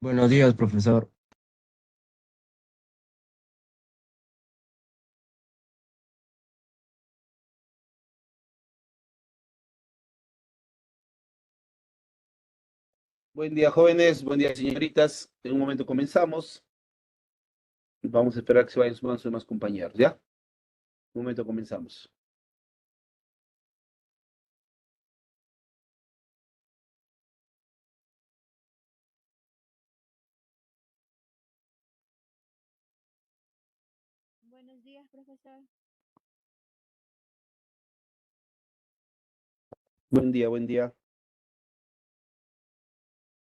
Buenos días, profesor. Buen día, jóvenes. Buen día, señoritas. En un momento comenzamos. Vamos a esperar que se vayan sumando sus demás compañeros, ¿ya? Un momento comenzamos. Buenos días, profesor. Buen día, buen día,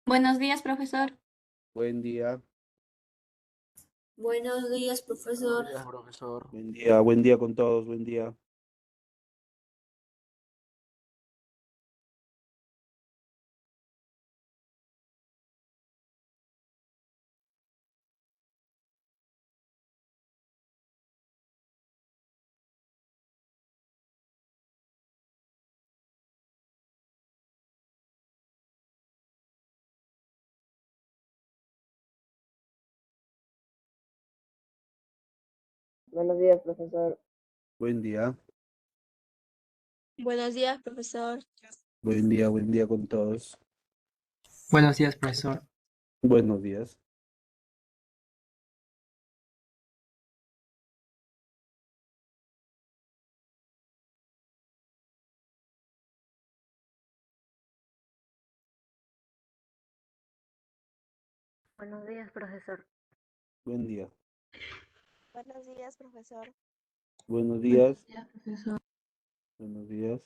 Buenos días, profesor. buen día, Buenos días, profesor. Profesor. buen día con todos, buen día. Buenos días, profesor. Buen día, Buenos días, profesor. buen día con todos. Buenos días, profesor. Buenos días. Buenos días, profesor. Buen día. Buenos días, profesor. Buenos Buenos días. días, profesor. Buenos días.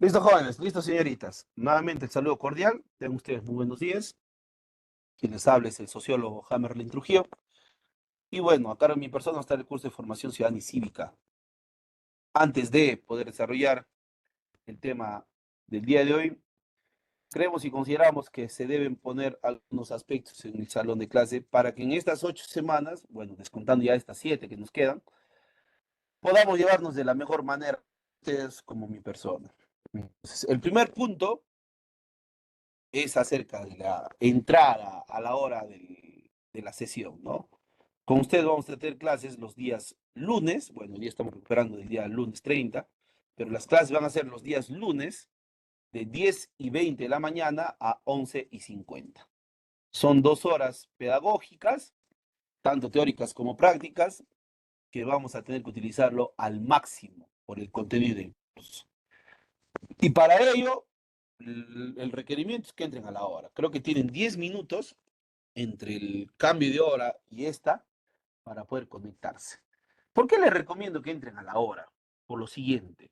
Listo, jóvenes, listo, señoritas. Nuevamente el saludo cordial. Tengan ustedes muy buenos días. Quien les habla es el sociólogo Hammerlin Trujillo. Y bueno, acá en mi persona está el curso de formación ciudadana y cívica. Antes de poder desarrollar el tema del día de hoy, creemos y consideramos que se deben poner algunos aspectos en el salón de clase para que en estas 8 semanas, bueno, descontando ya estas 7 que nos quedan, podamos llevarnos de la mejor manera ustedes como mi persona. Entonces, el primer punto es acerca de la entrada a la hora de la sesión, ¿no? Con ustedes vamos a tener clases los días lunes, bueno, hoy día estamos recuperando del día lunes 30, pero las clases van a ser los días lunes de 10:20 de la mañana a 11:50. Son 2 horas pedagógicas, tanto teóricas como prácticas, que vamos a tener que utilizarlo al máximo por el contenido del curso. Y para ello, el requerimiento es que entren a la hora. Creo que tienen 10 minutos entre el cambio de hora y esta para poder conectarse. ¿Por qué les recomiendo que entren a la hora? Por lo siguiente.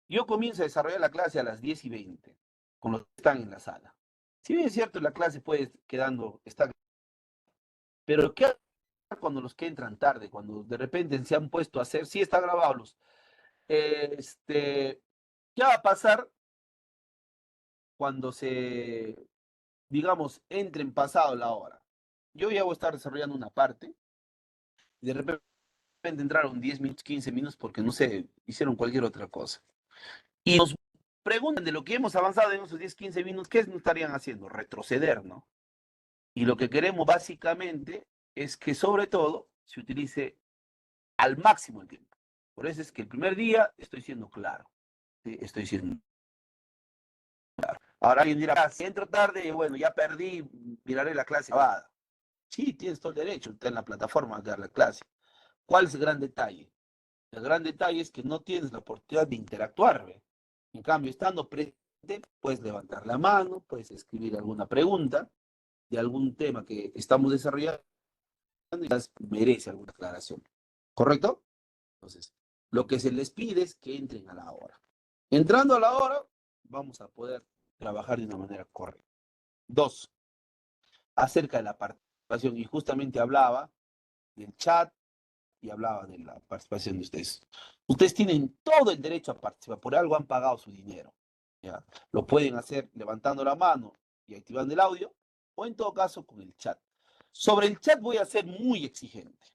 Yo comienzo a desarrollar la clase a las 10:20, con los que están en la sala. Si bien es cierto, la clase puede está, pero ¿qué cuando los que entran tarde, cuando de repente se han puesto a hacer, sí está grabado ¿qué va a pasar cuando digamos, entren pasado la hora? Yo ya voy a estar desarrollando una parte, y de repente entraron 10 minutos, 15 minutos, porque no sé, hicieron cualquier otra cosa. Y nos preguntan de lo que hemos avanzado en esos 10, 15 minutos, ¿qué nos estarían haciendo? Retroceder, ¿no? Y lo que queremos básicamente es que sobre todo se utilice al máximo el tiempo. Por eso es que el primer día estoy siendo claro. ¿Sí? Estoy siendo claro. Ahora alguien dirá, si entro tarde, bueno, ya perdí, miraré la clase grabada. Sí, tienes todo el derecho, está en la plataforma de dar la clase. ¿Cuál es el gran detalle? El gran detalle es que no tienes la oportunidad de interactuar, ¿ve? En cambio, estando presente, puedes levantar la mano, puedes escribir alguna pregunta de algún tema que estamos desarrollando y merece alguna aclaración. ¿Correcto? Entonces, lo que se les pide es que entren a la hora. Entrando a la hora, vamos a poder trabajar de una manera correcta. 2, acerca de la participación, y justamente hablaba del chat y hablaba de la participación de ustedes. Ustedes tienen todo el derecho a participar, por algo han pagado su dinero. ¿Ya? Lo pueden hacer levantando la mano y activando el audio, o en todo caso con el chat. Sobre el chat voy a ser muy exigente,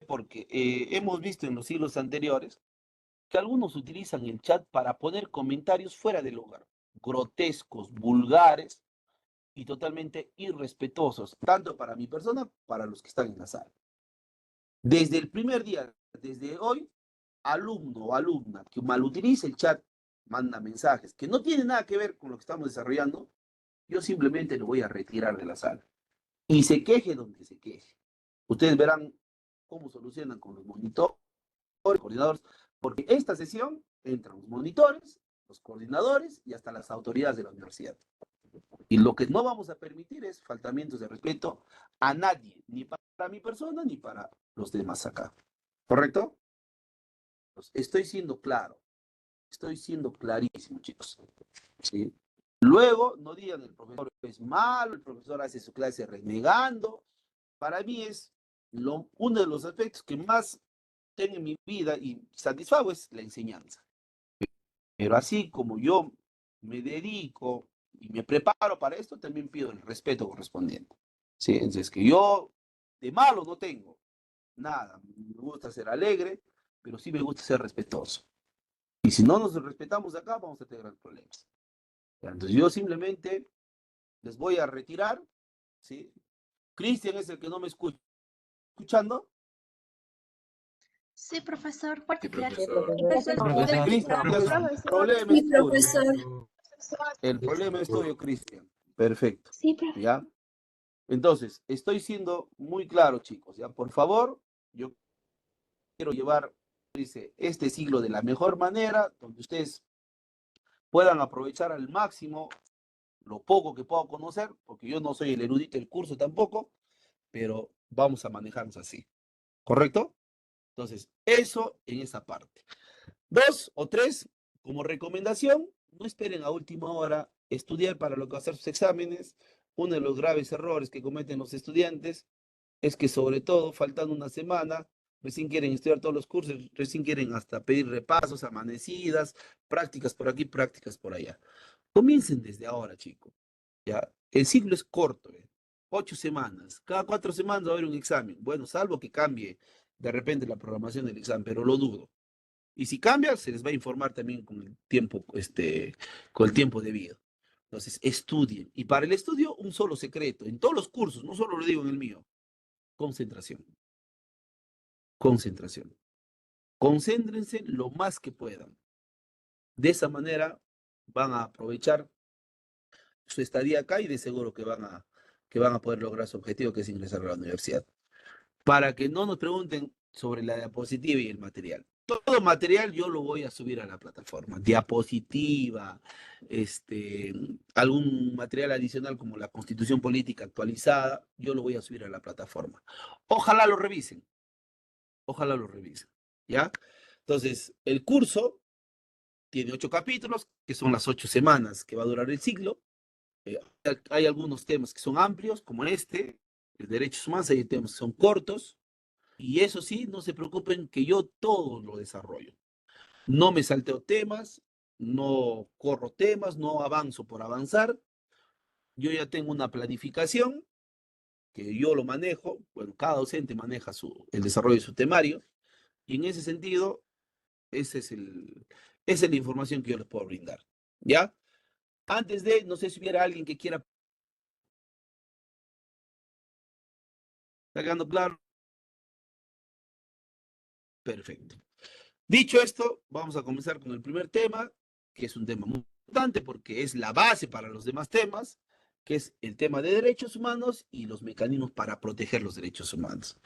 porque hemos visto en los siglos anteriores que algunos utilizan el chat para poner comentarios fuera de lugar, grotescos, vulgares y totalmente irrespetuosos, tanto para mi persona, para los que están en la sala. Desde el primer día, desde hoy, alumno o alumna que malutilice el chat, manda mensajes que no tienen nada que ver con lo que estamos desarrollando, yo simplemente lo voy a retirar de la sala. Y se queje donde se queje. Ustedes verán cómo solucionan con los monitores, coordinadores, porque esta sesión entran los monitores, los coordinadores y hasta las autoridades de la universidad. Y lo que no vamos a permitir es faltamientos de respeto a nadie, ni para mi persona ni para los demás acá. ¿Correcto? Pues estoy siendo claro, estoy siendo clarísimo, chicos. ¿Sí? Luego, no digan el profesor es malo, el profesor hace su clase renegando. Para mí es uno de los aspectos que más tengo en mi vida y satisfago es la enseñanza. Pero así como yo me dedico y me preparo para esto, también pido el respeto correspondiente. ¿Sí? Entonces, que yo de malo no tengo nada. Me gusta ser alegre, pero sí me gusta ser respetuoso. Y si no nos respetamos acá, vamos a tener problemas. Entonces, yo simplemente les voy a retirar. ¿Sí? Cristian es el que no me escucha. ¿Escuchando? Sí, profesor, fuerte Sí, claro. profesor. Profesor. Cristian, Profesor. el problema Sí, es tuyo. profesor. El problema es tuyo, Cristian. Perfecto. Sí, profesor. ¿Ya? Entonces, estoy siendo muy claro, chicos. ¿Ya? Por favor, yo quiero llevar, dice, este siglo de la mejor manera, donde ustedes puedan aprovechar al máximo lo poco que puedo conocer, porque yo no soy el erudito del curso tampoco, pero vamos a manejarnos así. ¿Correcto? Entonces, eso en esa parte. 2 o 3, como recomendación, no esperen a última hora estudiar para lo que va a ser sus exámenes. Uno de los graves errores que cometen los estudiantes es que sobre todo, faltando una semana, recién quieren estudiar todos los cursos, recién quieren hasta pedir repasos, amanecidas, prácticas por aquí, prácticas por allá. Comiencen desde ahora, chicos. ¿Ya? El ciclo es corto, 8 semanas. Cada 4 semanas va a haber un examen. Bueno, salvo que cambie de repente la programación del examen, pero lo dudo. Y si cambia, se les va a informar también con el tiempo debido. Entonces, estudien. Y para el estudio, un solo secreto. En todos los cursos, no solo lo digo en el mío. Concentración. Concentración. Concéntrense lo más que puedan. De esa manera van a aprovechar su estadía acá y de seguro que van a poder lograr su objetivo, que es ingresar a la universidad. Para que no nos pregunten sobre la diapositiva y el material. Todo material yo lo voy a subir a la plataforma. Diapositiva, algún material adicional como la Constitución Política actualizada, yo lo voy a subir a la plataforma. Ojalá lo revisen. Ojalá lo revisen. ¿Ya? Entonces, el curso tiene 8 capítulos, que son las 8 semanas que va a durar el ciclo. Hay algunos temas que son amplios, como el derechos humanos, hay temas que son cortos, y eso sí, no se preocupen que yo todo lo desarrollo. No me salteo temas, no corro temas, no avanzo por avanzar. Yo ya tengo una planificación que yo lo manejo. Bueno, cada docente maneja el desarrollo de su temario, y en ese sentido, esa es la información que yo les puedo brindar. ¿Ya? Antes no sé si hubiera alguien que quiera. ¿Está quedando claro? Perfecto. Dicho esto, vamos a comenzar con el primer tema, que es un tema muy importante porque es la base para los demás temas, que es el tema de derechos humanos y los mecanismos para proteger los derechos humanos.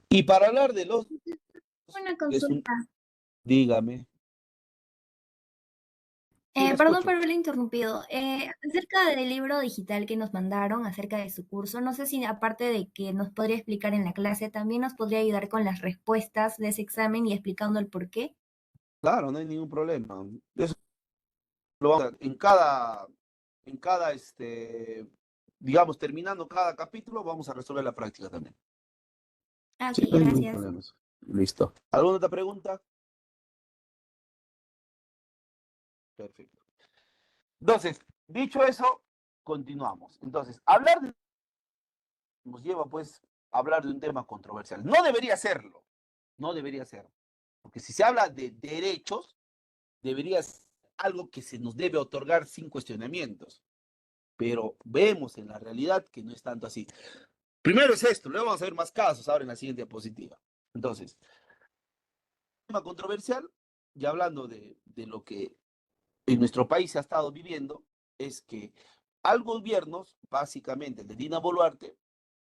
Y para hablar de los... Una es un- consulta. Dígame. Sí, la Perdón escucho. por haberle interrumpido. Acerca del libro digital que nos mandaron, acerca de su curso, no sé si aparte de que nos podría explicar en la clase, también nos podría ayudar con las respuestas de ese examen y explicando el por qué. Claro, no hay ningún problema. Eso lo vamos a- en cada, digamos, terminando cada capítulo, vamos a resolver la práctica también. Ah, Sí, ok, no hay ningún gracias. problema. Listo. ¿Alguna otra pregunta? Perfecto. Entonces, dicho eso, continuamos. Entonces, nos lleva pues a hablar de un tema controversial. No debería serlo, no debería ser, porque si se habla de derechos, debería ser algo que se nos debe otorgar sin cuestionamientos, pero vemos en la realidad que no es tanto así. Primero es esto, luego vamos a ver más casos ahora en la siguiente diapositiva. Entonces, tema controversial, ya hablando de lo que en nuestro país se ha estado viviendo, es que al gobierno, básicamente el de Dina Boluarte,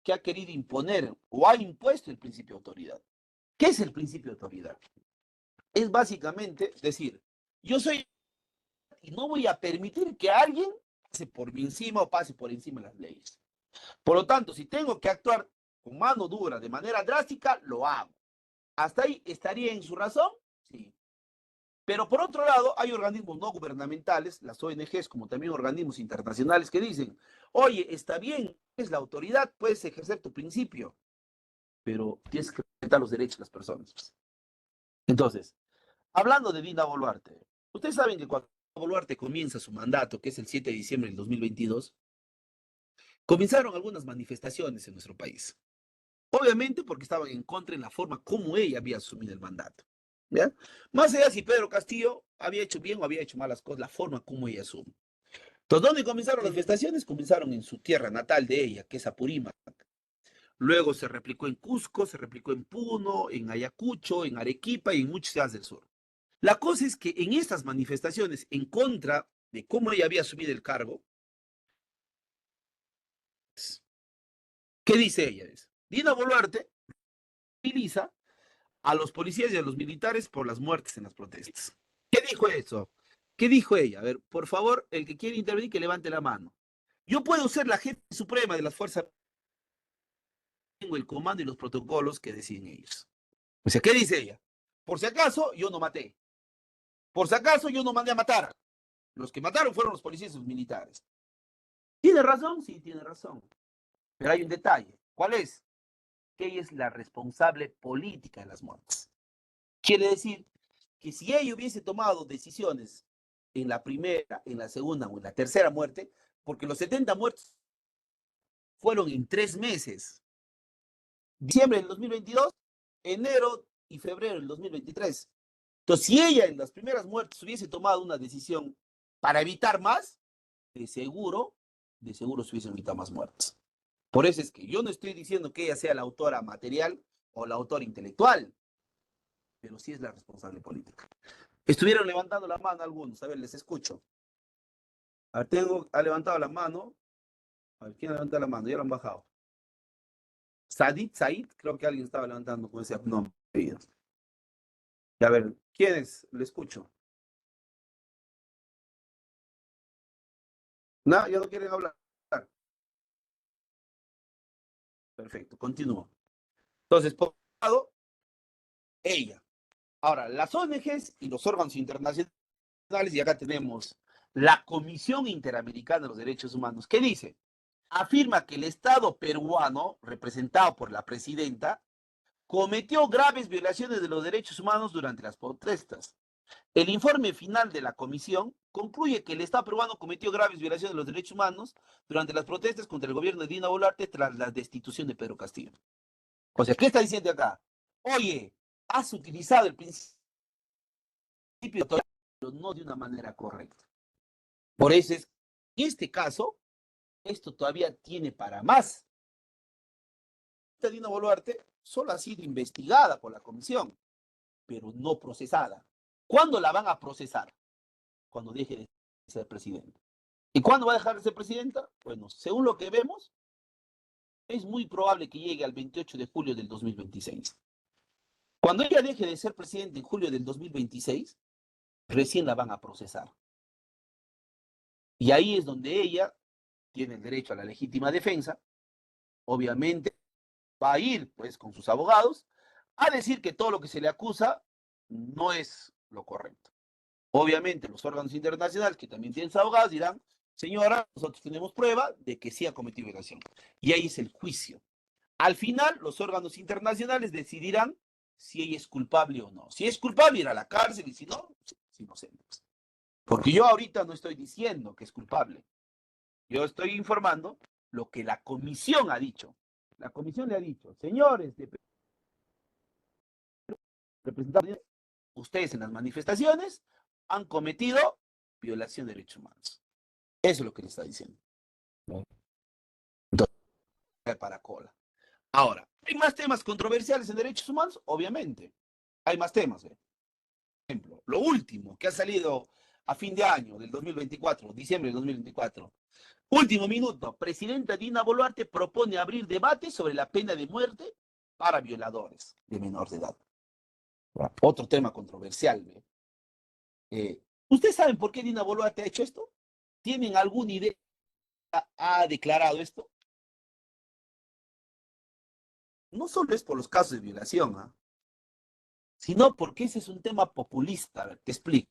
que ha querido imponer o ha impuesto el principio de autoridad. ¿Qué es el principio de autoridad? Es básicamente decir, yo soy y no voy a permitir que alguien pase por mí encima o pase por encima de las leyes. Por lo tanto, si tengo que actuar con mano dura, de manera drástica, lo hago. ¿Hasta ahí estaría en su razón? Sí. Pero por otro lado, hay organismos no gubernamentales, las ONGs, como también organismos internacionales, que dicen, oye, está bien, es la autoridad, puedes ejercer tu principio, pero tienes que respetar los derechos de las personas. Entonces, hablando de Dina Boluarte, ustedes saben que cuando Boluarte comienza su mandato, que es el 7 de diciembre del 2022, comenzaron algunas manifestaciones en nuestro país. Obviamente porque estaban en contra en la forma como ella había asumido el mandato. ¿Ya? Más allá si Pedro Castillo había hecho bien o había hecho malas cosas, la forma como ella asume. Entonces, ¿dónde comenzaron las manifestaciones? Comenzaron en su tierra natal de ella, que es Apurímac. Luego se replicó en Cusco, se replicó en Puno, en Ayacucho, en Arequipa y en muchas ciudades del sur. La cosa es que en estas manifestaciones en contra de cómo ella había asumido el cargo, ¿qué dice ella? Dina Boluarte utiliza a los policías y a los militares por las muertes en las protestas. ¿Qué dijo eso? ¿Qué dijo ella? A ver, por favor, el que quiere intervenir, que levante la mano. Yo puedo ser la jefe suprema de las fuerzas, tengo el comando y los protocolos que deciden ellos. O sea, ¿qué dice ella? Por si acaso, yo no maté. Por si acaso, yo no mandé a matar. Los que mataron fueron los policías y los militares. ¿Tiene razón? Sí, tiene razón. Pero hay un detalle. ¿Cuál es? Que ella es la responsable política de las muertes. Quiere decir que si ella hubiese tomado decisiones en la primera, en la segunda o en la tercera muerte, porque los 70 muertos fueron en 3 meses. Diciembre del 2022, enero y febrero del 2023. Entonces, si ella en las primeras muertes hubiese tomado una decisión para evitar más, de seguro se hubiesen evitado más muertes. Por eso es que yo no estoy diciendo que ella sea la autora material o la autora intelectual, pero sí es la responsable política. Estuvieron levantando la mano algunos, a ver, les escucho. A ver, ha levantado la mano. A ver, ¿quién ha levantado la mano? Ya lo han bajado. Said, creo que alguien estaba levantando con ese nombre. A ver, ¿quién es? Le escucho. No, ya no quieren hablar. Perfecto, continúo. Entonces, por un lado, ella. Ahora, las ONGs y los órganos internacionales, y acá tenemos la Comisión Interamericana de los Derechos Humanos, ¿qué dice? Afirma que el Estado peruano, representado por la presidenta, cometió graves violaciones de los derechos humanos durante las protestas. El informe final de la comisión concluye que el Estado peruano cometió graves violaciones de los derechos humanos durante las protestas contra el gobierno de Dina Boluarte tras la destitución de Pedro Castillo. O sea, ¿qué está diciendo acá? Oye, has utilizado el principio, pero no de una manera correcta. Por eso es, en este caso, esto todavía tiene para más. Dina Boluarte solo ha sido investigada por la comisión, pero no procesada. ¿Cuándo la van a procesar? Cuando deje de ser presidenta. ¿Y cuándo va a dejar de ser presidenta? Bueno, según lo que vemos, es muy probable que llegue al 28 de julio del 2026. Cuando ella deje de ser presidenta en julio del 2026, recién la van a procesar. Y ahí es donde ella tiene el derecho a la legítima defensa. Obviamente va a ir pues con sus abogados a decir que todo lo que se le acusa no es lo correcto. Obviamente los órganos internacionales que también tienen sus abogados dirán, señora, nosotros tenemos prueba de que sí ha cometido violación. Y ahí es el juicio. Al final, los órganos internacionales decidirán si ella es culpable o no. Si es culpable, irá a la cárcel y si no, es inocente. Porque yo ahorita no estoy diciendo que es culpable. Yo estoy informando lo que la comisión ha dicho. La comisión le ha dicho, señores de representantes, ustedes en las manifestaciones han cometido violación de derechos humanos. Eso es lo que le está diciendo. Entonces, para cola. Ahora, ¿hay más temas controversiales en derechos humanos? Obviamente. Hay más temas. Por ejemplo, lo último que ha salido a fin de año del 2024, diciembre del 2024. Último minuto. Presidenta Dina Boluarte propone abrir debate sobre la pena de muerte para violadores de menor de edad. Otro tema controversial. ¿Ustedes saben por qué Dina Boluarte ha hecho esto? ¿Tienen alguna idea? ¿Ha declarado esto? No solo es por los casos de violación, sino porque ese es un tema populista. A ver, te explico.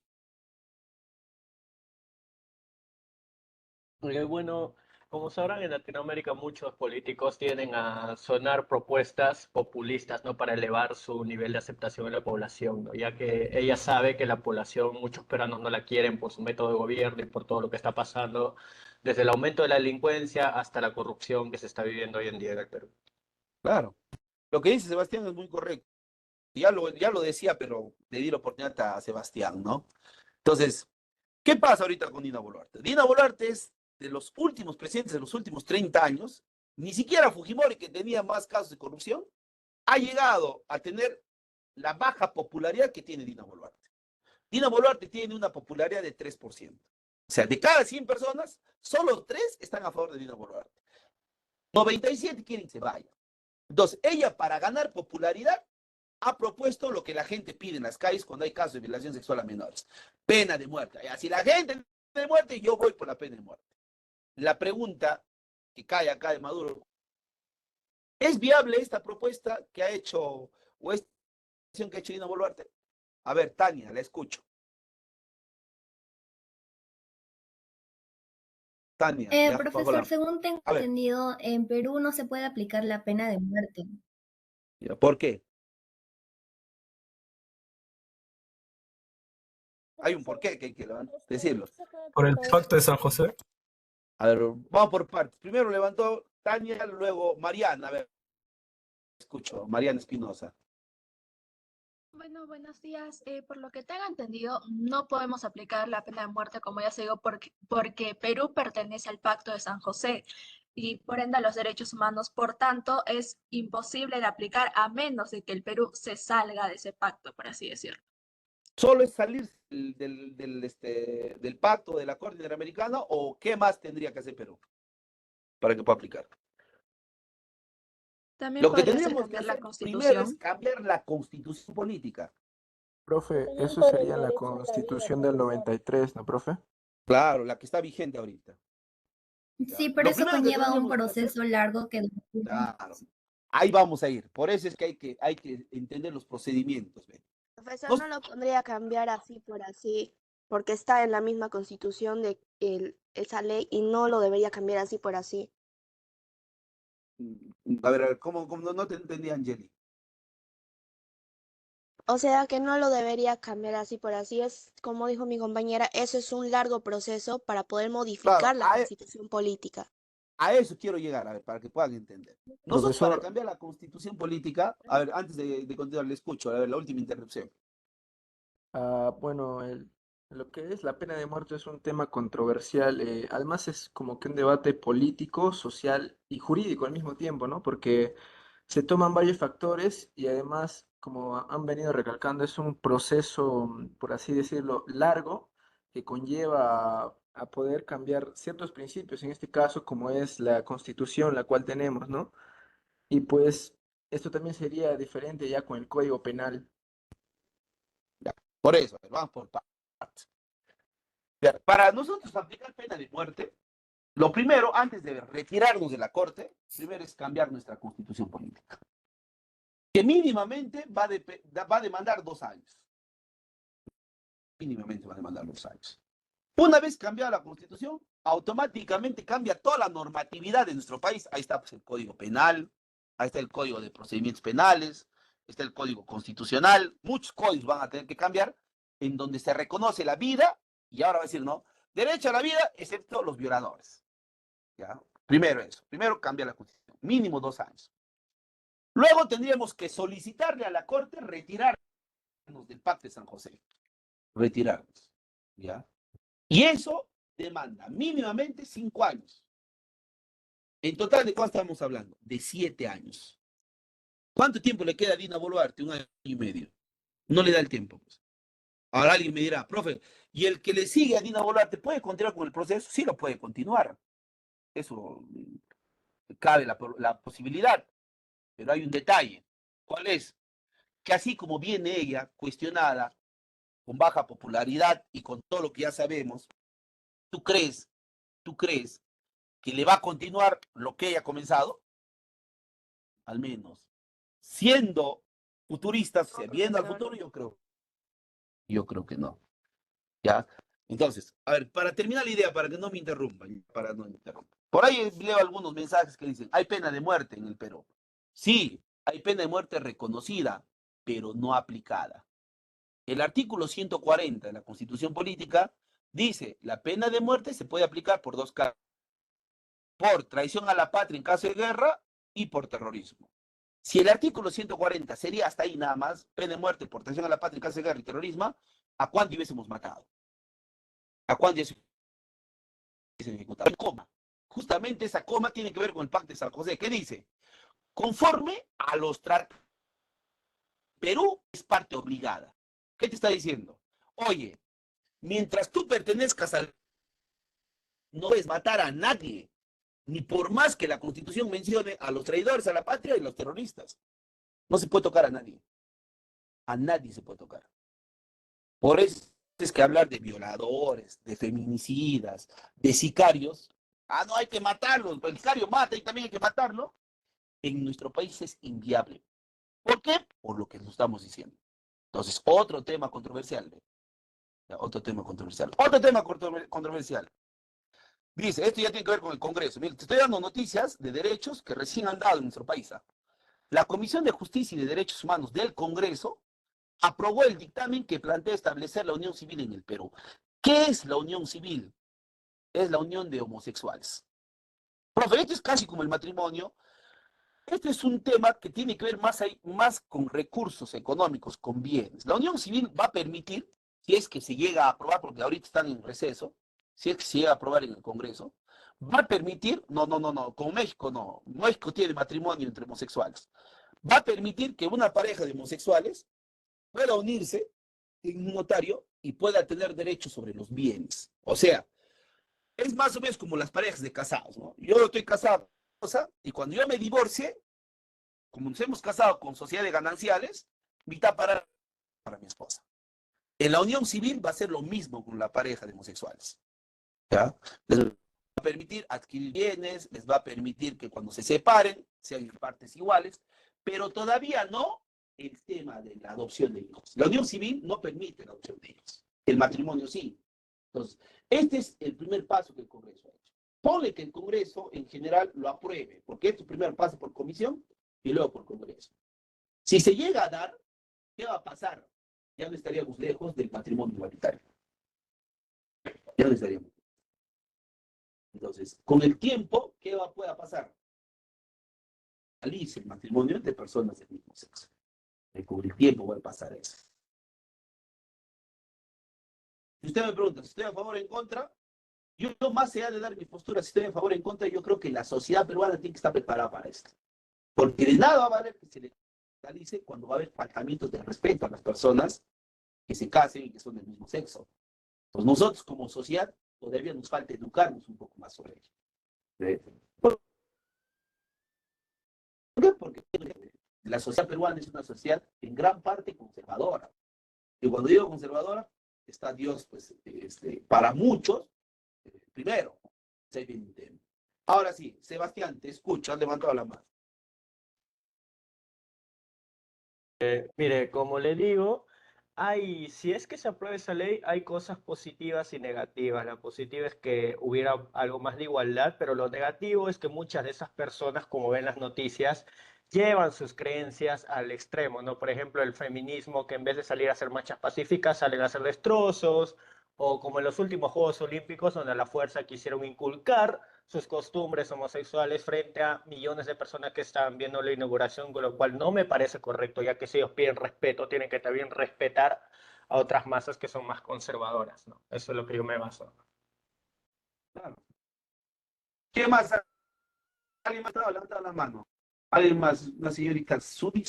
Bueno, como sabrán, en Latinoamérica muchos políticos tienden a sonar propuestas populistas, ¿no? Para elevar su nivel de aceptación en la población, ¿no? Ya que ella sabe que la población, muchos peruanos no la quieren por su método de gobierno y por todo lo que está pasando, desde el aumento de la delincuencia hasta la corrupción que se está viviendo hoy en día en el Perú. Claro. Lo que dice Sebastián es muy correcto. Ya lo decía, pero le di la oportunidad a Sebastián, ¿no? Entonces, ¿qué pasa ahorita con Dina Boluarte? Dina Boluarte es de los últimos presidentes de los últimos 30 años, ni siquiera Fujimori, que tenía más casos de corrupción, ha llegado a tener la baja popularidad que tiene Dina Boluarte. Dina Boluarte tiene una popularidad de 3%. O sea, de cada 100 personas, solo 3 están a favor de Dina Boluarte. 97 quieren que se vaya. Entonces, ella para ganar popularidad ha propuesto lo que la gente pide en las calles cuando hay casos de violación sexual a menores. Pena de muerte. Si la gente de muerte, yo voy por la pena de muerte. La pregunta que cae acá de Maduro, ¿es viable esta propuesta que ha hecho o esta acción que ha hecho Dina Boluarte? A ver, Tania, la escucho. Tania, ya, bajo Profesor, según tengo A ver, entendido, en Perú no se puede aplicar la pena de muerte. ya, ¿por qué? Hay un porqué que hay que decirlo. Por el pacto de San José. A ver, vamos por partes. Primero levantó Tania, luego Mariana. A ver, escucho, Mariana Espinosa. Bueno, buenos días. Por lo que tengo entendido, no podemos aplicar la pena de muerte, como ya se digo, porque Perú pertenece al Pacto de San José y por ende a los derechos humanos. Por tanto, es imposible de aplicar a menos de que el Perú se salga de ese pacto, por así decirlo. ¿Solo es salir del pacto de la Corte Interamericana o qué más tendría que hacer Perú para que pueda aplicar? También Lo que podría ser tendríamos que cambiar la hacer primero es Constitución. cambiar la constitución política. Profe, eso sería la Constitución del 93, ¿no, profe? Claro, la que está vigente ahorita. Ya. Sí, pero Lo eso primero que conlleva un tendríamos que hacer, proceso largo que... claro, ahí vamos a ir. Por eso es que hay que entender los procedimientos. ¿Ve? Profesor, no lo pondría a cambiar así por así, porque está en la misma constitución de esa ley y no lo debería cambiar así por así. A ver, ¿cómo no te entendí, Angeli? O sea que no lo debería cambiar así por así. Es, como dijo mi compañera, eso es un largo proceso para poder Claro, modificar la constitución política. a eso quiero llegar, a ver, para que puedan entender. Nosotros para Profesor, cambiar la constitución política, a ver, antes de continuar, le escucho, a ver, la última interrupción. bueno, lo que es la pena de muerte es un tema controversial. Además es como que un debate político, social y jurídico al mismo tiempo, ¿no? Porque se toman varios factores y además, como han venido recalcando, es un proceso, por así decirlo, largo que conlleva a poder cambiar ciertos principios, en este caso, como es la Constitución, la cual tenemos, ¿no? Y pues esto también sería diferente ya con el Código Penal. Ya, por eso, a ver, vamos por partes. Ya, para nosotros aplicar pena de muerte, lo primero, antes de retirarnos de la corte, primero es cambiar nuestra constitución política, que mínimamente va a demandar 2 años. Mínimamente va a demandar 2 años. Una vez cambiada la constitución, automáticamente cambia toda la normatividad de nuestro país. Ahí está pues, el Código Penal, ahí está el Código de Procedimientos Penales, está el Código Constitucional, muchos códigos van a tener que cambiar en donde se reconoce la vida, y ahora va a decir, no, derecho a la vida, excepto los violadores. ¿Ya? Primero eso, primero cambia la constitución, mínimo 2 años. Luego tendríamos que solicitarle a la Corte retirarnos del Pacto de San José. Retirarnos. ¿Ya? Y eso demanda mínimamente 5 años. En total, ¿de cuánto estamos hablando? De 7 años. ¿Cuánto tiempo le queda a Dina Boluarte? 1 año y medio. No le da el tiempo. Pues. Ahora alguien me dirá, profe, ¿y el que le sigue a Dina Boluarte puede continuar con el proceso? Sí, lo puede continuar. Eso cabe la posibilidad. Pero hay un detalle. ¿Cuál es? Que así como viene ella cuestionada, con baja popularidad y con todo lo que ya sabemos, ¿tú crees que le va a continuar lo que ella ha comenzado? Al menos. Siendo futuristas, viendo al futuro, yo creo que no. ¿Ya? Entonces, a ver, para terminar la idea, para que no me interrumpan, para no me interrumpan. Por ahí leo algunos mensajes que dicen, hay pena de muerte en el Perú. Sí, hay pena de muerte reconocida, pero no aplicada. El artículo 140 de la Constitución Política dice, la pena de muerte se puede aplicar por 2 casos. Por traición a la patria en caso de guerra y por terrorismo. Si el artículo 140 sería hasta ahí nada más, pena de muerte por traición a la patria en caso de guerra y terrorismo, ¿a cuánto hubiésemos matado? ¿A cuánto hubiésemos ejecutado? Coma. Justamente esa coma tiene que ver con el Pacto de San José. ¿Qué dice? Conforme a los tratados, Perú es parte obligada. ¿Qué te está diciendo? Oye, mientras tú pertenezcas al... no puedes matar a nadie, ni por más que la Constitución mencione a los traidores a la patria y los terroristas. No se puede tocar a nadie. A nadie se puede tocar. Por eso es que hablar de violadores, de feminicidas, de sicarios, no hay que matarlos, el sicario mata y también hay que matarlo, en nuestro país es inviable. ¿Por qué? Por lo que nos estamos diciendo. Entonces, otro tema controversial. Otro tema controversial. Dice, esto ya tiene que ver con el Congreso. Mira, te estoy dando noticias de derechos que recién han dado en nuestro país. La Comisión de Justicia y de Derechos Humanos del Congreso aprobó el dictamen que plantea establecer la unión civil en el Perú. ¿Qué es la unión civil? Es la unión de homosexuales. Profe, esto es casi como el matrimonio. Este es un tema que tiene que ver más con recursos económicos, con bienes. La unión civil va a permitir, si es que se llega a aprobar, porque ahorita están en receso, si es que se llega a aprobar en el Congreso, va a permitir, no, como México no, México tiene matrimonio entre homosexuales, va a permitir que una pareja de homosexuales pueda unirse en un notario y pueda tener derechos sobre los bienes. O sea, es más o menos como las parejas de casados, ¿no? Yo estoy casado y cuando yo me divorcie, como nos hemos casado con sociedades gananciales, mitad para mi esposa. En la unión civil va a ser lo mismo con la pareja de homosexuales. ¿Ya? Les va a permitir adquirir bienes, les va a permitir que cuando se separen sean en partes iguales, pero todavía no el tema de la adopción de hijos. La unión civil no permite la adopción de hijos. El matrimonio sí. Entonces, este es el primer paso que el Congreso ha hecho. Ponle que el Congreso en general lo apruebe, porque esto primero pasa por comisión y luego por Congreso. Si se llega a dar, ¿qué va a pasar? Ya no estaríamos lejos del matrimonio igualitario. Ya no estaríamos. Entonces, con el tiempo, ¿qué pueda pasar? Alice el matrimonio entre personas del mismo sexo. Con el tiempo va a pasar eso. Si usted me pregunta si estoy a favor o en contra, yo más allá de dar mi postura, si estoy a favor o en contra, yo creo que la sociedad peruana tiene que estar preparada para esto. Porque de nada va a valer que se legalice cuando va a haber faltamientos de respeto a las personas que se casen y que son del mismo sexo. Pues nosotros como sociedad todavía nos falta educarnos un poco más sobre ello. ¿Por qué? Porque la sociedad peruana es una sociedad en gran parte conservadora. Y cuando digo conservadora, está Dios, pues, para muchos, primero. Ahora sí, Sebastián, te escucho, has levantado la mano. Mire, como le digo, si es que se aprueba esa ley, hay cosas positivas y negativas. La positiva es que hubiera algo más de igualdad, pero lo negativo es que muchas de esas personas, como ven las noticias, llevan sus creencias al extremo, ¿no? Por ejemplo, el feminismo, que en vez de salir a hacer marchas pacíficas, salen a hacer destrozos, o como en los últimos Juegos Olímpicos, donde a la fuerza quisieron inculcar sus costumbres homosexuales frente a millones de personas que estaban viendo la inauguración, con lo cual no me parece correcto, ya que si ellos piden respeto, tienen que también respetar a otras masas que son más conservadoras, ¿no? Eso es lo que yo me baso. Claro. ¿Qué más? ¿Alguien más estaba levantando la mano? ¿Alguien más? Una señorita Zuli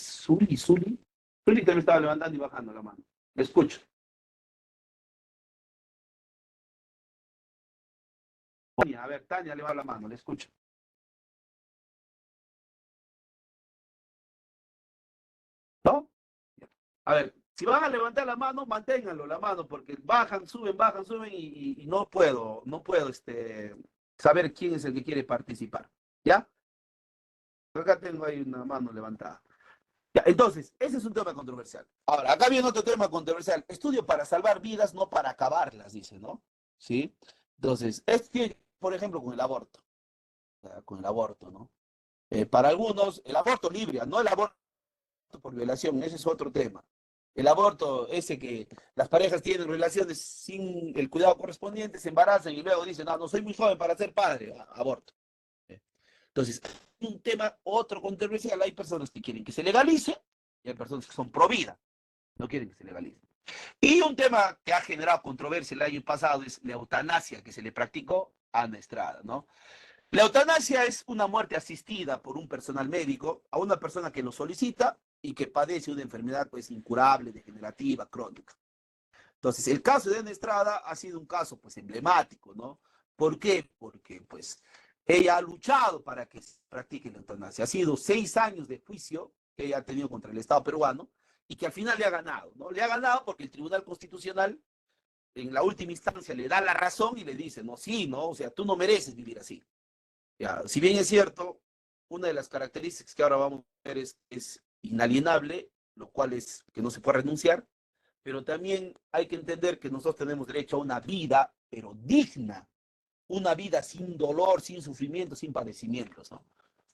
también estaba levantando y bajando la mano. Le escucho. A ver, Tania, levanta la mano, le escucho. ¿No? A ver, si van a levantar la mano, manténganlo la mano, porque bajan, suben y no puedo saber quién es el que quiere participar. ¿Ya? Acá tengo ahí una mano levantada. Ya, entonces, ese es un tema controversial. Ahora, acá viene otro tema controversial. Estudio para salvar vidas, no para acabarlas, dice, ¿no? ¿Sí? Entonces, por ejemplo, con el aborto. Con el aborto, ¿no? Para algunos, el aborto libre, no el aborto por violación, ese es otro tema. El aborto, ese que las parejas tienen relaciones sin el cuidado correspondiente, se embarazan y luego dicen, no soy muy joven para ser padre, aborto. Entonces, un tema, otro controversial, hay personas que quieren que se legalice y hay personas que son pro vida, no quieren que se legalice. Y un tema que ha generado controversia el año pasado es la eutanasia que se le practicó a Ana Estrada, ¿no? La eutanasia es una muerte asistida por un personal médico a una persona que lo solicita y que padece una enfermedad pues incurable, degenerativa, crónica. Entonces, el caso de Ana Estrada ha sido un caso pues emblemático, ¿no? ¿Por qué? Porque pues ella ha luchado para que se practique la eutanasia. Ha sido 6 años de juicio que ella ha tenido contra el Estado peruano y que al final le ha ganado, ¿no? Le ha ganado porque el Tribunal Constitucional en la última instancia le da la razón y le dice, no, sí, no, o sea, tú no mereces vivir así. Ya, si bien es cierto, una de las características que ahora vamos a ver es inalienable, lo cual es que no se puede renunciar, pero también hay que entender que nosotros tenemos derecho a una vida, pero digna. una vida sin dolor, sin sufrimiento, sin padecimientos, ¿no?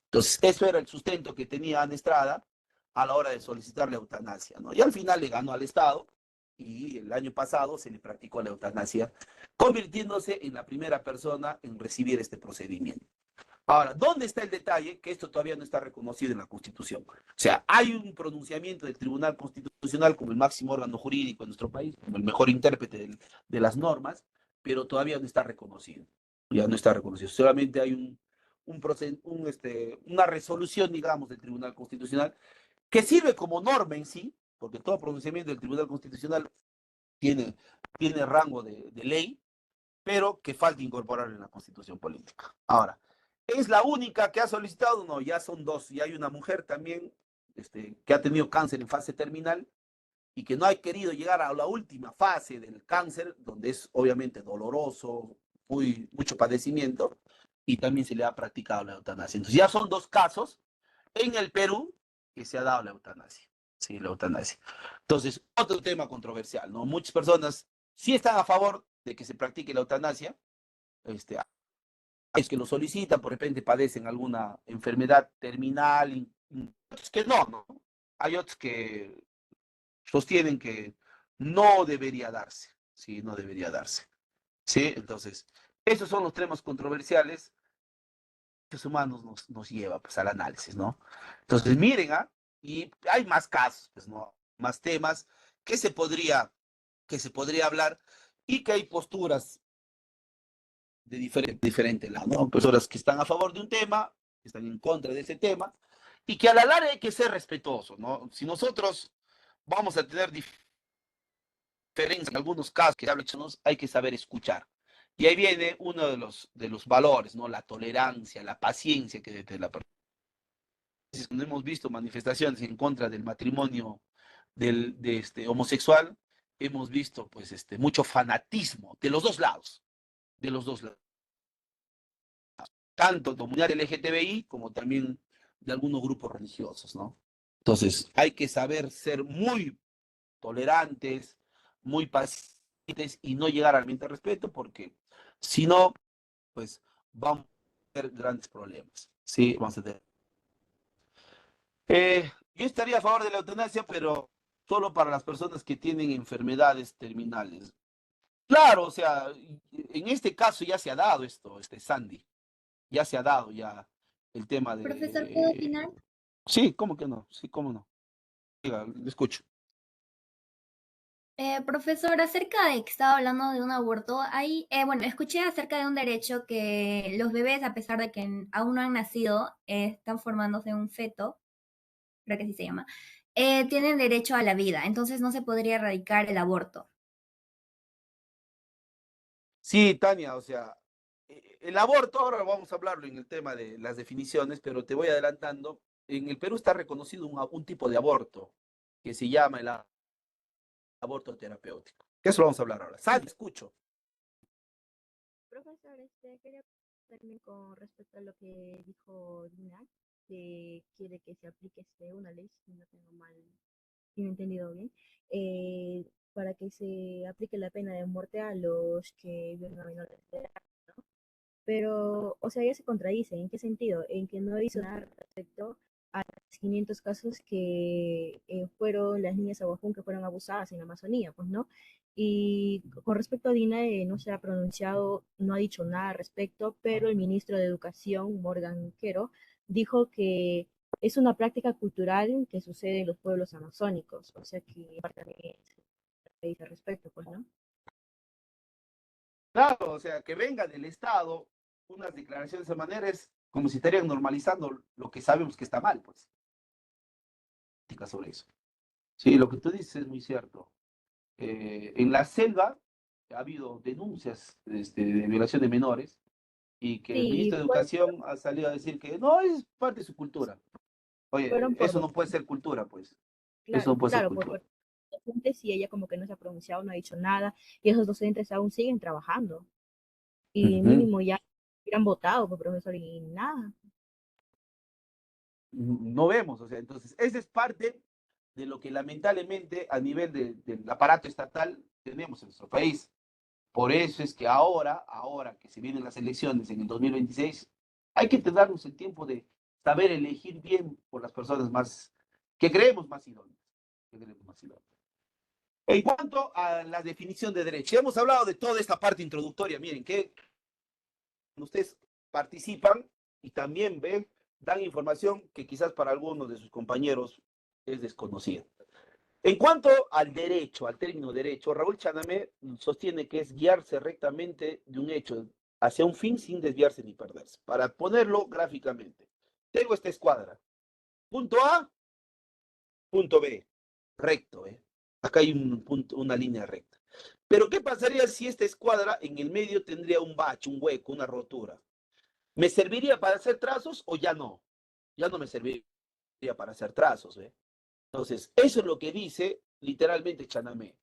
Entonces, eso era el sustento que tenía Ana Estrada a la hora de solicitar la eutanasia, ¿no? Y al final le ganó al Estado y el año pasado se le practicó la eutanasia, convirtiéndose en la primera persona en recibir este procedimiento. Ahora, ¿dónde está el detalle? Que esto todavía no está reconocido en la Constitución. O sea, hay un pronunciamiento del Tribunal Constitucional como el máximo órgano jurídico en nuestro país, como el mejor intérprete de las normas, pero todavía no está reconocido. Ya no está reconocido. Solamente hay una resolución, digamos, del Tribunal Constitucional que sirve como norma en sí, porque todo pronunciamiento del Tribunal Constitucional tiene, tiene rango de ley, pero que falta incorporar en la Constitución política. Ahora, ¿es la única que ha solicitado? No, ya son dos. Y hay una mujer también que ha tenido cáncer en fase terminal y que no ha querido llegar a la última fase del cáncer, donde es obviamente doloroso, mucho padecimiento, y también se le ha practicado la eutanasia. Entonces ya son dos casos en el Perú que se ha dado la eutanasia. Sí, la eutanasia. Entonces, otro tema controversial, ¿no? Muchas personas sí están a favor de que se practique la eutanasia, es que lo solicitan, por repente padecen alguna enfermedad terminal, otros que no, ¿no? Hay otros que sostienen que no debería darse, sí, no debería darse, sí, entonces, esos son los temas controversiales que los humanos nos lleva, pues, al análisis, ¿no? Entonces, miren, y hay más casos, pues, ¿no? Más temas que se podría hablar y que hay posturas de diferente lado, ¿no? Personas que están a favor de un tema, que están en contra de ese tema, y que a la larga hay que ser respetuosos, ¿no? Si nosotros vamos a tener diferencias en algunos casos que hay que saber escuchar. Y ahí viene uno de los valores, ¿no? La tolerancia, la paciencia que debe tener la persona. Cuando hemos visto manifestaciones en contra del matrimonio homosexual, hemos visto pues mucho fanatismo de los dos lados, de los dos lados. Tanto de comunidad LGTBI como también de algunos grupos religiosos, ¿no? Entonces, hay que saber ser muy tolerantes, muy pacientes y no llegar al ambiente de respeto, porque si no, pues vamos a tener grandes problemas. Sí, vamos a tener. Yo estaría a favor de la eutanasia, pero solo para las personas que tienen enfermedades terminales. Claro, o sea, en este caso ya se ha dado esto, Sandy, ya se ha dado ya el tema Profesor, ¿puedo de... opinar? Sí, ¿cómo que no? Sí, ¿cómo no? Diga, le escucho. Profesor, acerca de que estaba hablando de un aborto, bueno, escuché acerca de un derecho que los bebés, a pesar de que aún no han nacido, están formándose un feto, creo que así se llama, tienen derecho a la vida, entonces no se podría erradicar el aborto. Sí, Tania, o sea, el aborto, ahora vamos a hablarlo en el tema de las definiciones, pero te voy adelantando. En el Perú está reconocido un tipo de aborto que se llama el aborto terapéutico. Eso lo vamos a hablar ahora. Sandy, escucho. Profesor, quería preguntarle con respecto a lo que dijo Dina, que quiere que se aplique una ley, si no tengo mal, si no he entendido bien, para que se aplique la pena de muerte a los que violan a menores de edad, ¿no? Pero, o sea, ya se contradice. ¿En qué sentido? En que no hizo nada respecto a los 500 casos que fueron las niñas Aguajún que fueron abusadas en la Amazonía, pues, ¿no? Y con respecto a Dina, no se ha pronunciado, no ha dicho nada al respecto, pero el ministro de Educación, Morgan Quero, dijo que es una práctica cultural que sucede en los pueblos amazónicos, o sea que también se dice al respecto, pues, ¿no? Claro, o sea, que venga del Estado unas declaraciones de esa manera es como si estarían normalizando lo que sabemos que está mal, pues. Sobre eso. Sí, lo que tú dices es muy cierto. En la selva ha habido denuncias de violación de menores y que el Sí, ministro de Educación ha salido a decir que no es parte de su cultura. fueron Oye, por eso no puede ser cultura, pues. Eso claro, no puede ser claro, cultura. por docentes y ella como que no se ha pronunciado, no ha dicho nada, y esos docentes aún siguen trabajando, y Ujú. mínimo ya hubieran votado por profesor y nada. No vemos, o sea, entonces, esa es parte de lo que lamentablemente a nivel del aparato estatal tenemos en nuestro país. Por eso es que ahora que se vienen las elecciones en el 2026, hay que darnos el tiempo de saber elegir bien por las personas más, que creemos más idóneas. Que creemos más idóneas. En cuanto a la definición de derecho, ya hemos hablado de toda esta parte introductoria. Miren, que ustedes participan y también ven, dan información que quizás para algunos de sus compañeros es desconocida. En cuanto al derecho, al término derecho, Raúl Chanamé sostiene que es guiarse rectamente de un hecho hacia un fin sin desviarse ni perderse. Para ponerlo gráficamente, tengo esta escuadra. Punto A, punto B. Recto, ¿eh? Acá hay un punto, una línea recta. Pero ¿qué pasaría si esta escuadra en el medio tendría un bache, un hueco, una rotura? ¿Me serviría para hacer trazos o ya no? Ya no me serviría para hacer trazos, ¿eh? Entonces, eso es lo que dice literalmente Chanamé.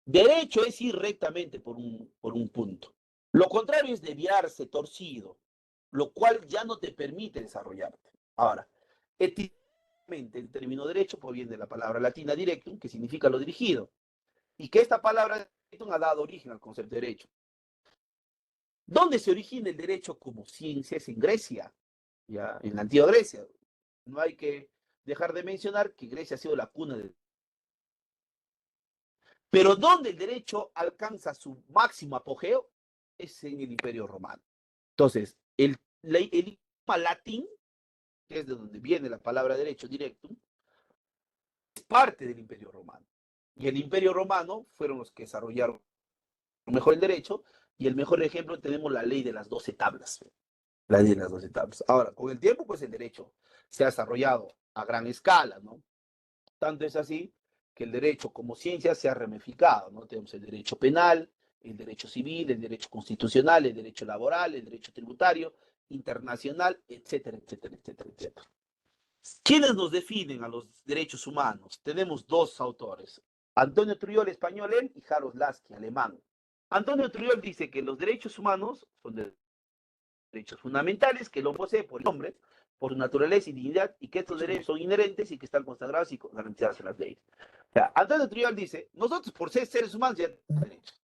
Derecho es ir rectamente por un punto. Lo contrario es desviarse, torcido, lo cual ya no te permite desarrollarte. Ahora, etimológicamente el término derecho proviene de la palabra latina directum, que significa lo dirigido, y que esta palabra directum ha dado origen al concepto de derecho. ¿Dónde se origina el derecho como ciencia? Es en Grecia, ya en la antigua Grecia. No hay que dejar de mencionar que Grecia ha sido la cuna del... Pero donde el derecho alcanza su máximo apogeo es en el Imperio Romano. Entonces, el idioma latín, que es de donde viene la palabra derecho directo, es parte del Imperio Romano. Y el Imperio Romano fueron los que desarrollaron mejor el derecho, y el mejor ejemplo tenemos la ley de las 12 tablas. La ley de las 12 tablas. Ahora, con el tiempo, pues el derecho se ha desarrollado a gran escala, ¿no? Tanto es así que el derecho como ciencia se ha ramificado, ¿no? Tenemos el derecho penal, el derecho civil, el derecho constitucional, el derecho laboral, el derecho tributario, internacional, etcétera, etcétera, etcétera, etcétera. ¿Quiénes nos definen a los derechos humanos? Tenemos dos autores, Antonio Trujillo, español, y Harold Lasky, alemán. Antonio Trujillo dice que los derechos humanos son derechos fundamentales que lo posee por el hombre, por su naturaleza y dignidad, y que estos derechos son inherentes y que están consagrados y garantizados en las leyes. O sea, Antonio Trujillo dice, nosotros por ser seres humanos ya tenemos derechos.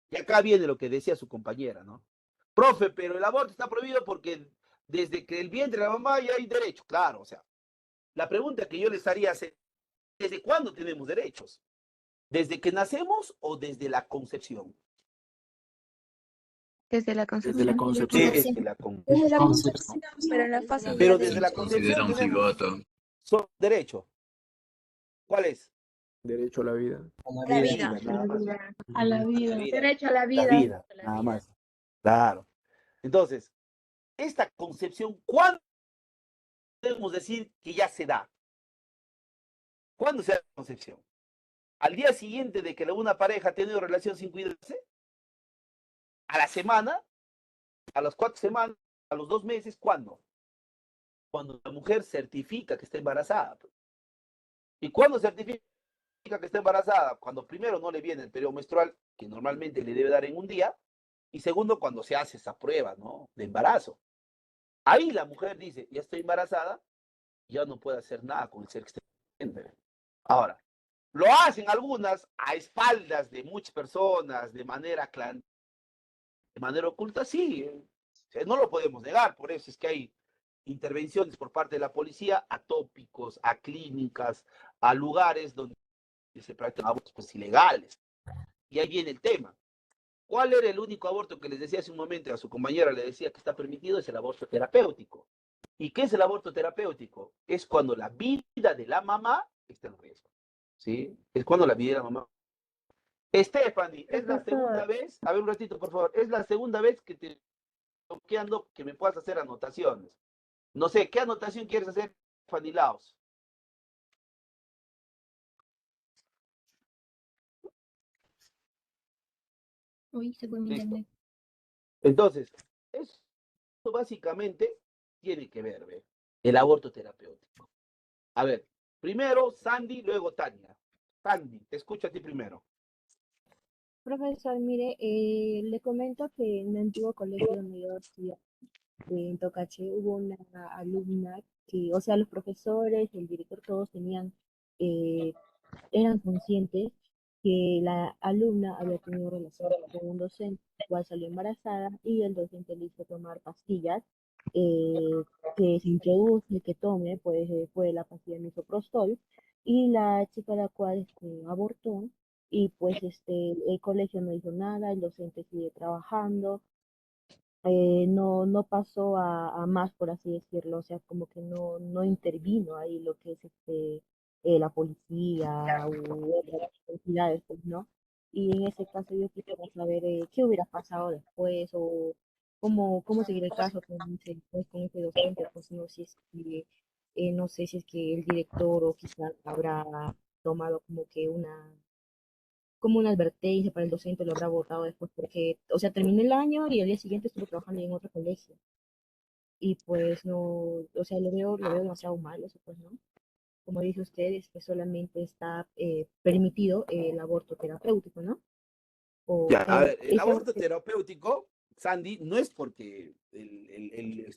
Y acá viene lo que decía su compañera, ¿no? Profe, pero el aborto está prohibido porque desde que el vientre de la mamá ya hay derecho. Claro, o sea, la pregunta que yo les haría es, ¿desde cuándo tenemos derechos? ¿Desde que nacemos o desde la concepción? Desde la Desde la concepción. concepción. Desde la Desde la Concepción. concepción, pero en la fase ya Pero de desde la Se concepción considera un tenemos cigoto. solo derecho. ¿Cuál es? Derecho a la vida. A la la vida. vida. Nada más. A la A la vida. vida. Derecho a la La vida. vida, nada más. Claro. Entonces, esta concepción, ¿cuándo podemos decir que ya se da? ¿Cuándo se da la concepción? ¿Al día siguiente de que una pareja ha tenido relación sin cuidarse? ¿A la semana? ¿A las 4 semanas? ¿A los 2 meses? ¿Cuándo? Cuando la mujer certifica que está embarazada. ¿Y cuándo certifica que está embarazada? Cuando primero no le viene el periodo menstrual, que normalmente le debe dar en un día, y segundo, cuando se hace esa prueba, ¿no? De embarazo. Ahí la mujer dice, ya estoy embarazada, ya no puede hacer nada con el ser exterior. Ahora, lo hacen algunas a espaldas de muchas personas, de manera oculta, sí. No lo podemos negar, por eso es que hay intervenciones por parte de la policía a tópicos, a clínicas, a lugares donde se practican abortos pues, ilegales. Y ahí viene el tema. ¿Cuál era el único aborto que les decía hace un momento a su compañera? Le decía que está permitido, es el aborto terapéutico. ¿Y qué es el aborto terapéutico? Es cuando la vida de la mamá está en riesgo. ¿Sí? Es cuando la vida de la mamá. Stephanie, es la segunda vez, a ver un ratito por favor, es la segunda vez que te estoy bloqueando que me puedas hacer anotaciones. No sé, ¿qué anotación quieres hacer, Stephanie Laos? Uy, se fue mi Listo. internet. Entonces, esto básicamente tiene que ver, ¿ve? El aborto terapéutico. A ver, primero Sandy, luego Tania. Sandy, te escucho a ti primero. Profesor, mire, le comento que en mi antiguo colegio donde yo estudiaba, en Tocache, hubo una alumna que, o sea, los profesores, el director, todos tenían, eran conscientes que la alumna había tenido relaciones con un docente, la cual salió embarazada y el docente le hizo tomar pastillas eh, que se introduce, que tome, pues fue la pastilla misoprostol, y la chica la cual abortó, y pues el colegio no hizo nada, el docente sigue trabajando, no pasó a más, por así decirlo, o sea, como que no intervino ahí lo que es la policía u otras entidades, pues, ¿no? Y en ese caso yo quisiera saber qué hubiera pasado después o cómo seguir el caso con ese docente, pues no, si es que, no sé si es que el director o quizás habrá tomado como una advertencia para el docente, lo habrá votado después, porque, o sea, terminó el año y al día siguiente estuvo trabajando en otro colegio. Y pues no, o sea, lo veo demasiado mal eso, pues, ¿no? Como dice usted, es que solamente está permitido el aborto terapéutico, ¿no? Ya, a ver, el Ese aborto aborto, terapéutico, Sandy, no es porque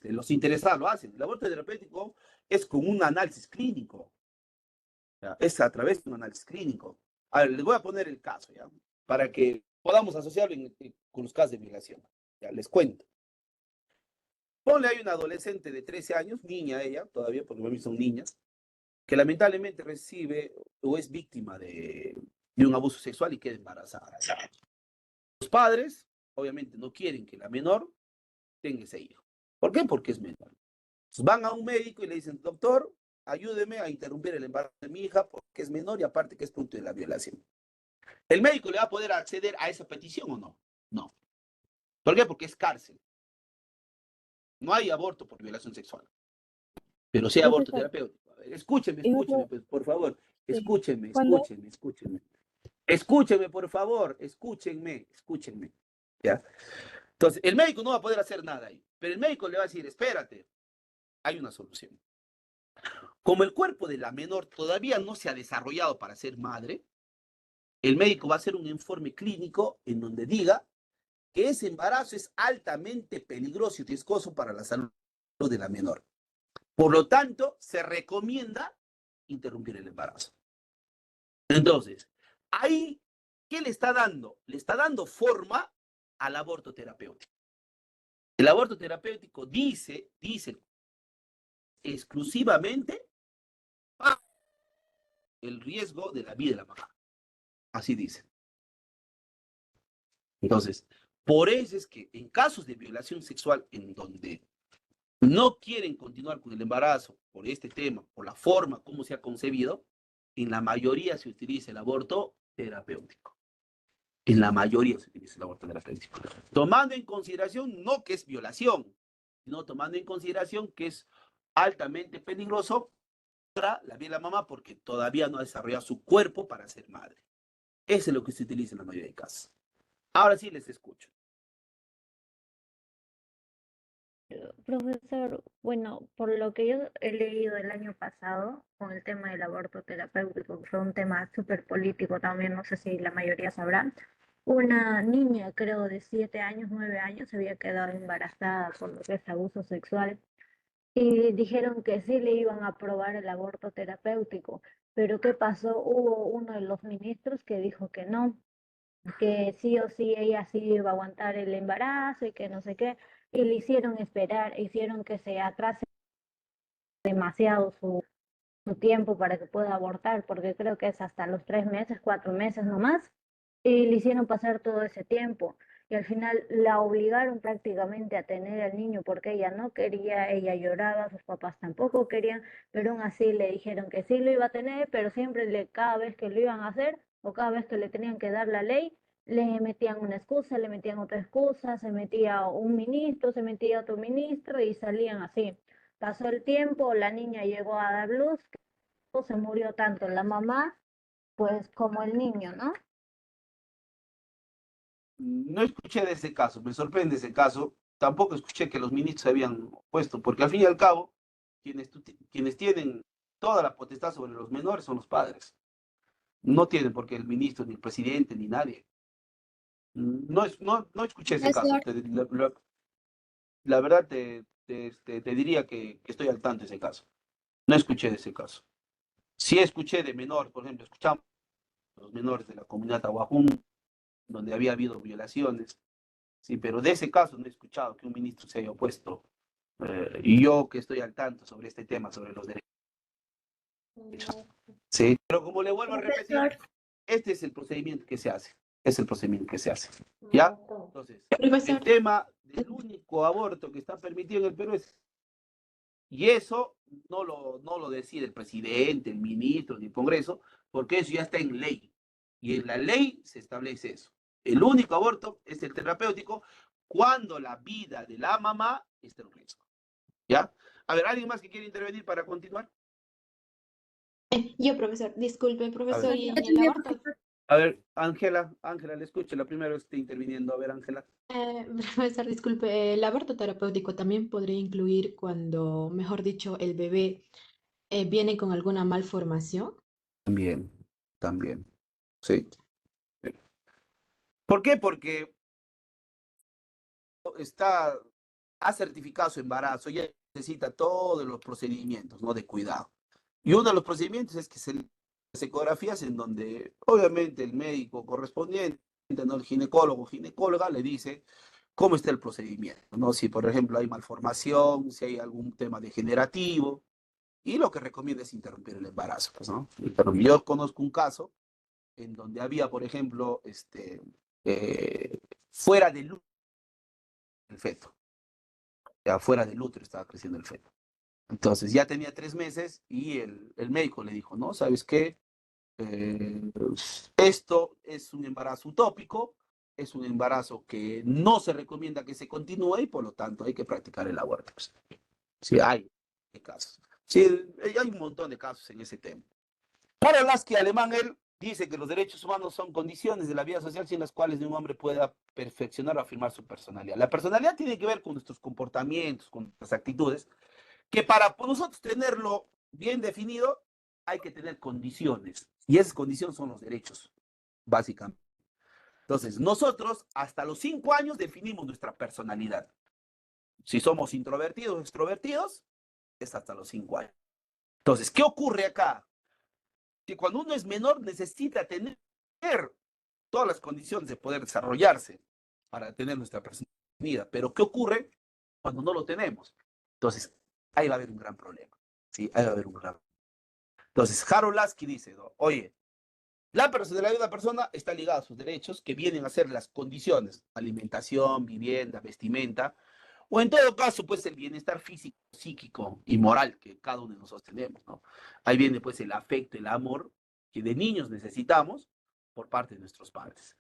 los interesados lo hacen. El aborto terapéutico es con un análisis clínico. ¿Ya? Es a través de un análisis clínico. A ver, les voy a poner el caso, ¿ya? Para que podamos asociarlo con los casos de violación. Ya, les cuento. Ponle hay una adolescente de 13 años, niña ella, todavía, porque para mí son niñas, que lamentablemente recibe o es víctima de un abuso sexual y queda embarazada. Los padres, obviamente, no quieren que la menor tenga ese hijo. ¿Por qué? Porque es menor. Entonces van a un médico y le dicen, doctor, ayúdeme a interrumpir el embarazo de mi hija porque es menor y aparte que es producto de la violación. ¿El médico le va a poder acceder a esa petición o no? No. ¿Por qué? Porque es cárcel. No hay aborto por violación sexual, pero sí hay aborto profesor, terapéutico. A ver, escúcheme, en otro, pues, por favor. sí, Escúcheme, cuando, escúcheme, escúcheme. Escúcheme, por favor, escúchenme, escúchenme. ¿Ya? Entonces, el médico no va a poder hacer nada ahí, pero el médico le va a decir, espérate, hay una solución. Como el cuerpo de la menor todavía no se ha desarrollado para ser madre, el médico va a hacer un informe clínico en donde diga que ese embarazo es altamente peligroso y riesgoso para la salud de la menor. Por lo tanto, se recomienda interrumpir el embarazo. Entonces, ahí, ¿qué le está dando? Le está dando forma al aborto terapéutico. El aborto terapéutico dice exclusivamente el riesgo de la vida de la mamá. Así dice. Entonces, por eso es que en casos de violación sexual en donde no quieren continuar con el embarazo por este tema, por la forma como se ha concebido, en la mayoría se utiliza el aborto terapéutico. En la mayoría se utiliza el aborto terapéutico. Tomando en consideración no que es violación, sino tomando en consideración que es altamente peligroso para la vida de la mamá porque todavía no ha desarrollado su cuerpo para ser madre. Eso es lo que se utiliza en la mayoría de casos. Ahora sí les escucho. Profesor, bueno, por lo que yo he leído el año pasado con el tema del aborto terapéutico, que fue un tema súper político también, no sé si la mayoría sabrán, una niña, creo, de 7 años, 9 años, había quedado embarazada por lo que es abuso sexual y dijeron que sí le iban a aprobar el aborto terapéutico, pero ¿qué pasó? Hubo uno de los ministros que dijo que sí o sí ella sí iba a aguantar el embarazo y que no sé qué, y le hicieron esperar, hicieron que se atrase demasiado su tiempo para que pueda abortar, porque creo que es hasta los 3 meses, 4 meses nomás, y le hicieron pasar todo ese tiempo. Y al final la obligaron prácticamente a tener al niño porque ella no quería, ella lloraba, sus papás tampoco querían, pero aún así le dijeron que sí lo iba a tener, pero siempre cada vez que lo iban a hacer o cada vez que le tenían que dar la ley, le metían una excusa, le metían otra excusa, se metía un ministro, se metía otro ministro y salían así. Pasó el tiempo, la niña llegó a dar luz, se murió tanto la mamá, pues como el niño, ¿no? No escuché de ese caso, me sorprende ese caso. Tampoco escuché que los ministros se habían puesto, porque al fin y al cabo, quienes tienen toda la potestad sobre los menores son los padres. No tienen por qué el ministro, ni el presidente, ni nadie. No escuché ese caso. profesor, La verdad te diría que estoy al tanto de ese caso. No escuché de ese caso. Sí escuché de menor, por ejemplo, escuchamos los menores de la comunidad Aguajún, donde había habido violaciones. Sí, pero de ese caso no he escuchado que un ministro se haya opuesto. Y yo que estoy al tanto sobre este tema, sobre los derechos. Sí, pero como le vuelvo a repetir, Profesor, este es el procedimiento que se hace. Es el procedimiento que se hace. ¿Ya? Entonces, el Profesor, tema del único aborto que está permitido en el Perú es. Y eso no lo decide el presidente, el ministro, ni el Congreso, porque eso ya está en ley. Y en la ley se establece eso. El único aborto es el terapéutico cuando la vida de la mamá está en riesgo. ¿Ya? A ver, ¿alguien más que quiere intervenir para continuar? yo, profesor, disculpe, A profesor, ver, y yo en el también, aborto, profesor. a ver, Ángela, le escucho, la primera vez que está interviniendo. A ver, Ángela. profesor, disculpe, el aborto terapéutico también podría incluir cuando, mejor dicho, el bebé viene con alguna malformación. También, también. Sí. ¿Por qué? Porque ha certificado su embarazo, ya necesita todos los procedimientos, ¿no? De cuidado. Y uno de los procedimientos es que las ecografías en donde obviamente el médico correspondiente, ¿no? El ginecólogo o ginecóloga le dice cómo está el procedimiento, ¿no? Si por ejemplo hay malformación, si hay algún tema degenerativo, y lo que recomienda es interrumpir el embarazo, pues, ¿no? Pero yo conozco un caso en donde había, por ejemplo, fuera del útero el feto, ya fuera del útero estaba creciendo el feto. Entonces ya tenía 3 meses y el médico le dijo, no, ¿sabes qué? Esto es un embarazo utópico, es un embarazo que no se recomienda que se continúe y por lo tanto hay que practicar el aborto. Pues. Sí, hay casos. Sí, hay un montón de casos en ese tema. Para Lasky Alemán, él dice que los derechos humanos son condiciones de la vida social sin las cuales un hombre pueda perfeccionar o afirmar su personalidad. La personalidad tiene que ver con nuestros comportamientos, con nuestras actitudes, que para nosotros tenerlo bien definido hay que tener condiciones. Y esas condiciones son los derechos, básicamente. Entonces, nosotros hasta los 5 años definimos nuestra personalidad. Si somos introvertidos o extrovertidos, es hasta los 5 años. Entonces, ¿qué ocurre acá? Que cuando uno es menor necesita tener todas las condiciones de poder desarrollarse para tener nuestra personalidad. Pero ¿qué ocurre cuando no lo tenemos? Entonces, ahí va a haber un gran problema. ¿Sí? Ahí va a haber un gran. Entonces, Harold Lasky dice, ¿no? Oye, la personalidad de una persona está ligada a sus derechos, que vienen a ser las condiciones, alimentación, vivienda, vestimenta, o en todo caso, pues el bienestar físico, psíquico y moral que cada uno de nosotros tenemos, ¿no? Ahí viene pues el afecto, el amor que de niños necesitamos por parte de nuestros padres.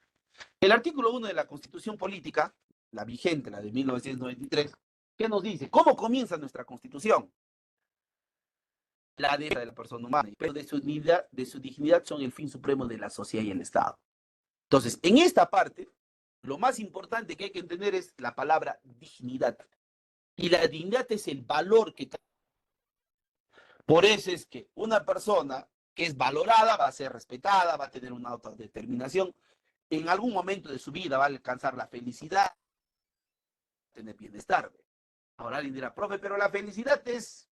El artículo 1 de la Constitución Política, la vigente, la de 1993, ¿qué nos dice? ¿Cómo comienza nuestra Constitución? La defensa de la persona humana, pero de su dignidad son el fin supremo de la sociedad y el Estado. Entonces, en esta parte, lo más importante que hay que entender es la palabra dignidad. Y la dignidad es el valor que. Por eso es que una persona que es valorada va a ser respetada, va a tener una autodeterminación. En algún momento de su vida va a alcanzar la felicidad, tener bienestar. Ahora alguien dirá, profe, pero la felicidad es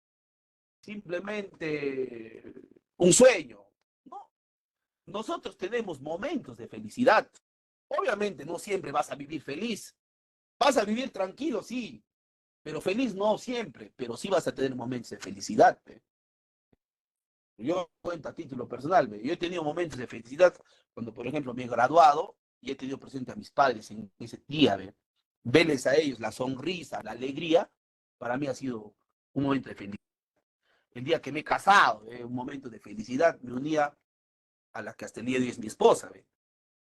simplemente un sueño. No, nosotros tenemos momentos de felicidad. Obviamente no siempre vas a vivir feliz. Vas a vivir tranquilo, sí, pero feliz no siempre, pero sí vas a tener momentos de felicidad. Yo cuento a título personal, yo he tenido momentos de felicidad cuando, por ejemplo, me he graduado y he tenido presente a mis padres en ese día. Verles a ellos la sonrisa, la alegría, para mí ha sido un momento de felicidad. El día que me he casado, un momento de felicidad, me unía a la que hasta el día de hoy es mi esposa.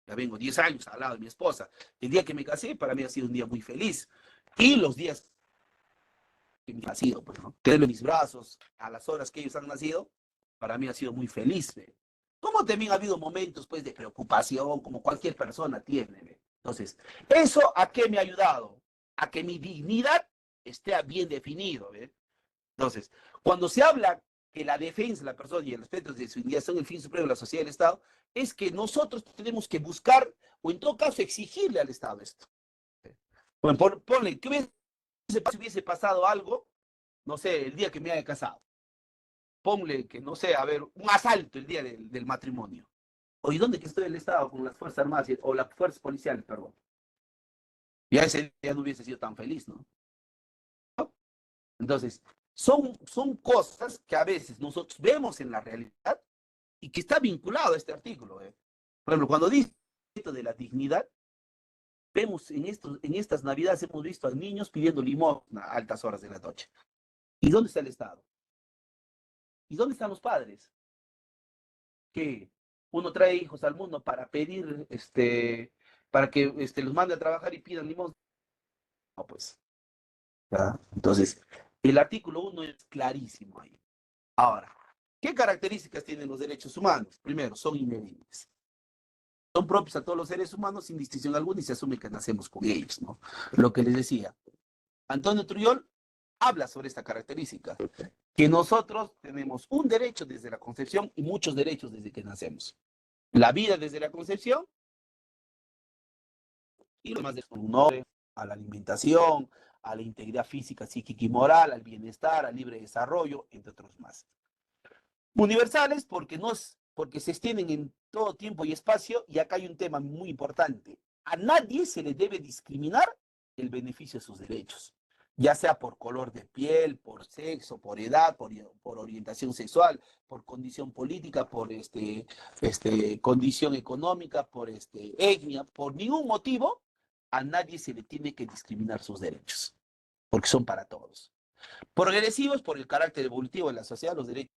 Ya vengo 10 años al lado de mi esposa. El día que me casé, para mí ha sido un día muy feliz. Y los días que me han nacido, pues, ¿no? Tenerlo en mis brazos a las horas que ellos han nacido, para mí ha sido muy feliz. Como también ha habido momentos, pues, de preocupación, como cualquier persona tiene. Entonces, ¿eso a qué me ha ayudado? A que mi dignidad esté bien definido. Entonces, cuando se habla que la defensa de la persona y el respeto de su dignidad son el fin supremo de la sociedad y del Estado, es que nosotros tenemos que buscar, o en todo caso exigirle al Estado esto. Bueno, ponle, ¿qué hubiese pasado algo, no sé, el día que me haya casado? Ponle que, no sé, a ver, un asalto el día del matrimonio. ¿O y dónde que estoy el Estado con las Fuerzas Armadas o las Fuerzas Policiales, perdón? Ya ese día no hubiese sido tan feliz, ¿no? Entonces, son cosas que a veces nosotros vemos en la realidad y que está vinculado a este artículo. Por ejemplo, cuando dice esto de la dignidad, vemos en estas Navidades hemos visto a niños pidiendo limosna a altas horas de la noche. ¿Y dónde está el Estado? ¿Y dónde están los padres? Que uno trae hijos al mundo para pedir, para que los mande a trabajar y pidan limosna. No, pues. ¿Ya? Entonces, el artículo 1 es clarísimo ahí. Ahora, ¿qué características tienen los derechos humanos? Primero, son inherentes. Son propios a todos los seres humanos sin distinción alguna y se asume que nacemos con ellos, ¿no? Lo que les decía. Antonio Trujillo habla sobre esta característica, que nosotros tenemos un derecho desde la concepción y muchos derechos desde que nacemos. La vida desde la concepción y lo demás de un nombre, a la alimentación, a la integridad física, psíquica y moral, al bienestar, al libre desarrollo, entre otros más. Universales porque se extienden en todo tiempo y espacio, y acá hay un tema muy importante. A nadie se le debe discriminar el beneficio de sus derechos, ya sea por color de piel, por sexo, por edad, por orientación sexual, por condición política, por condición económica, por etnia, por ningún motivo, a nadie se le tiene que discriminar sus derechos, porque son para todos. Progresivos por el carácter evolutivo de la sociedad, los derechos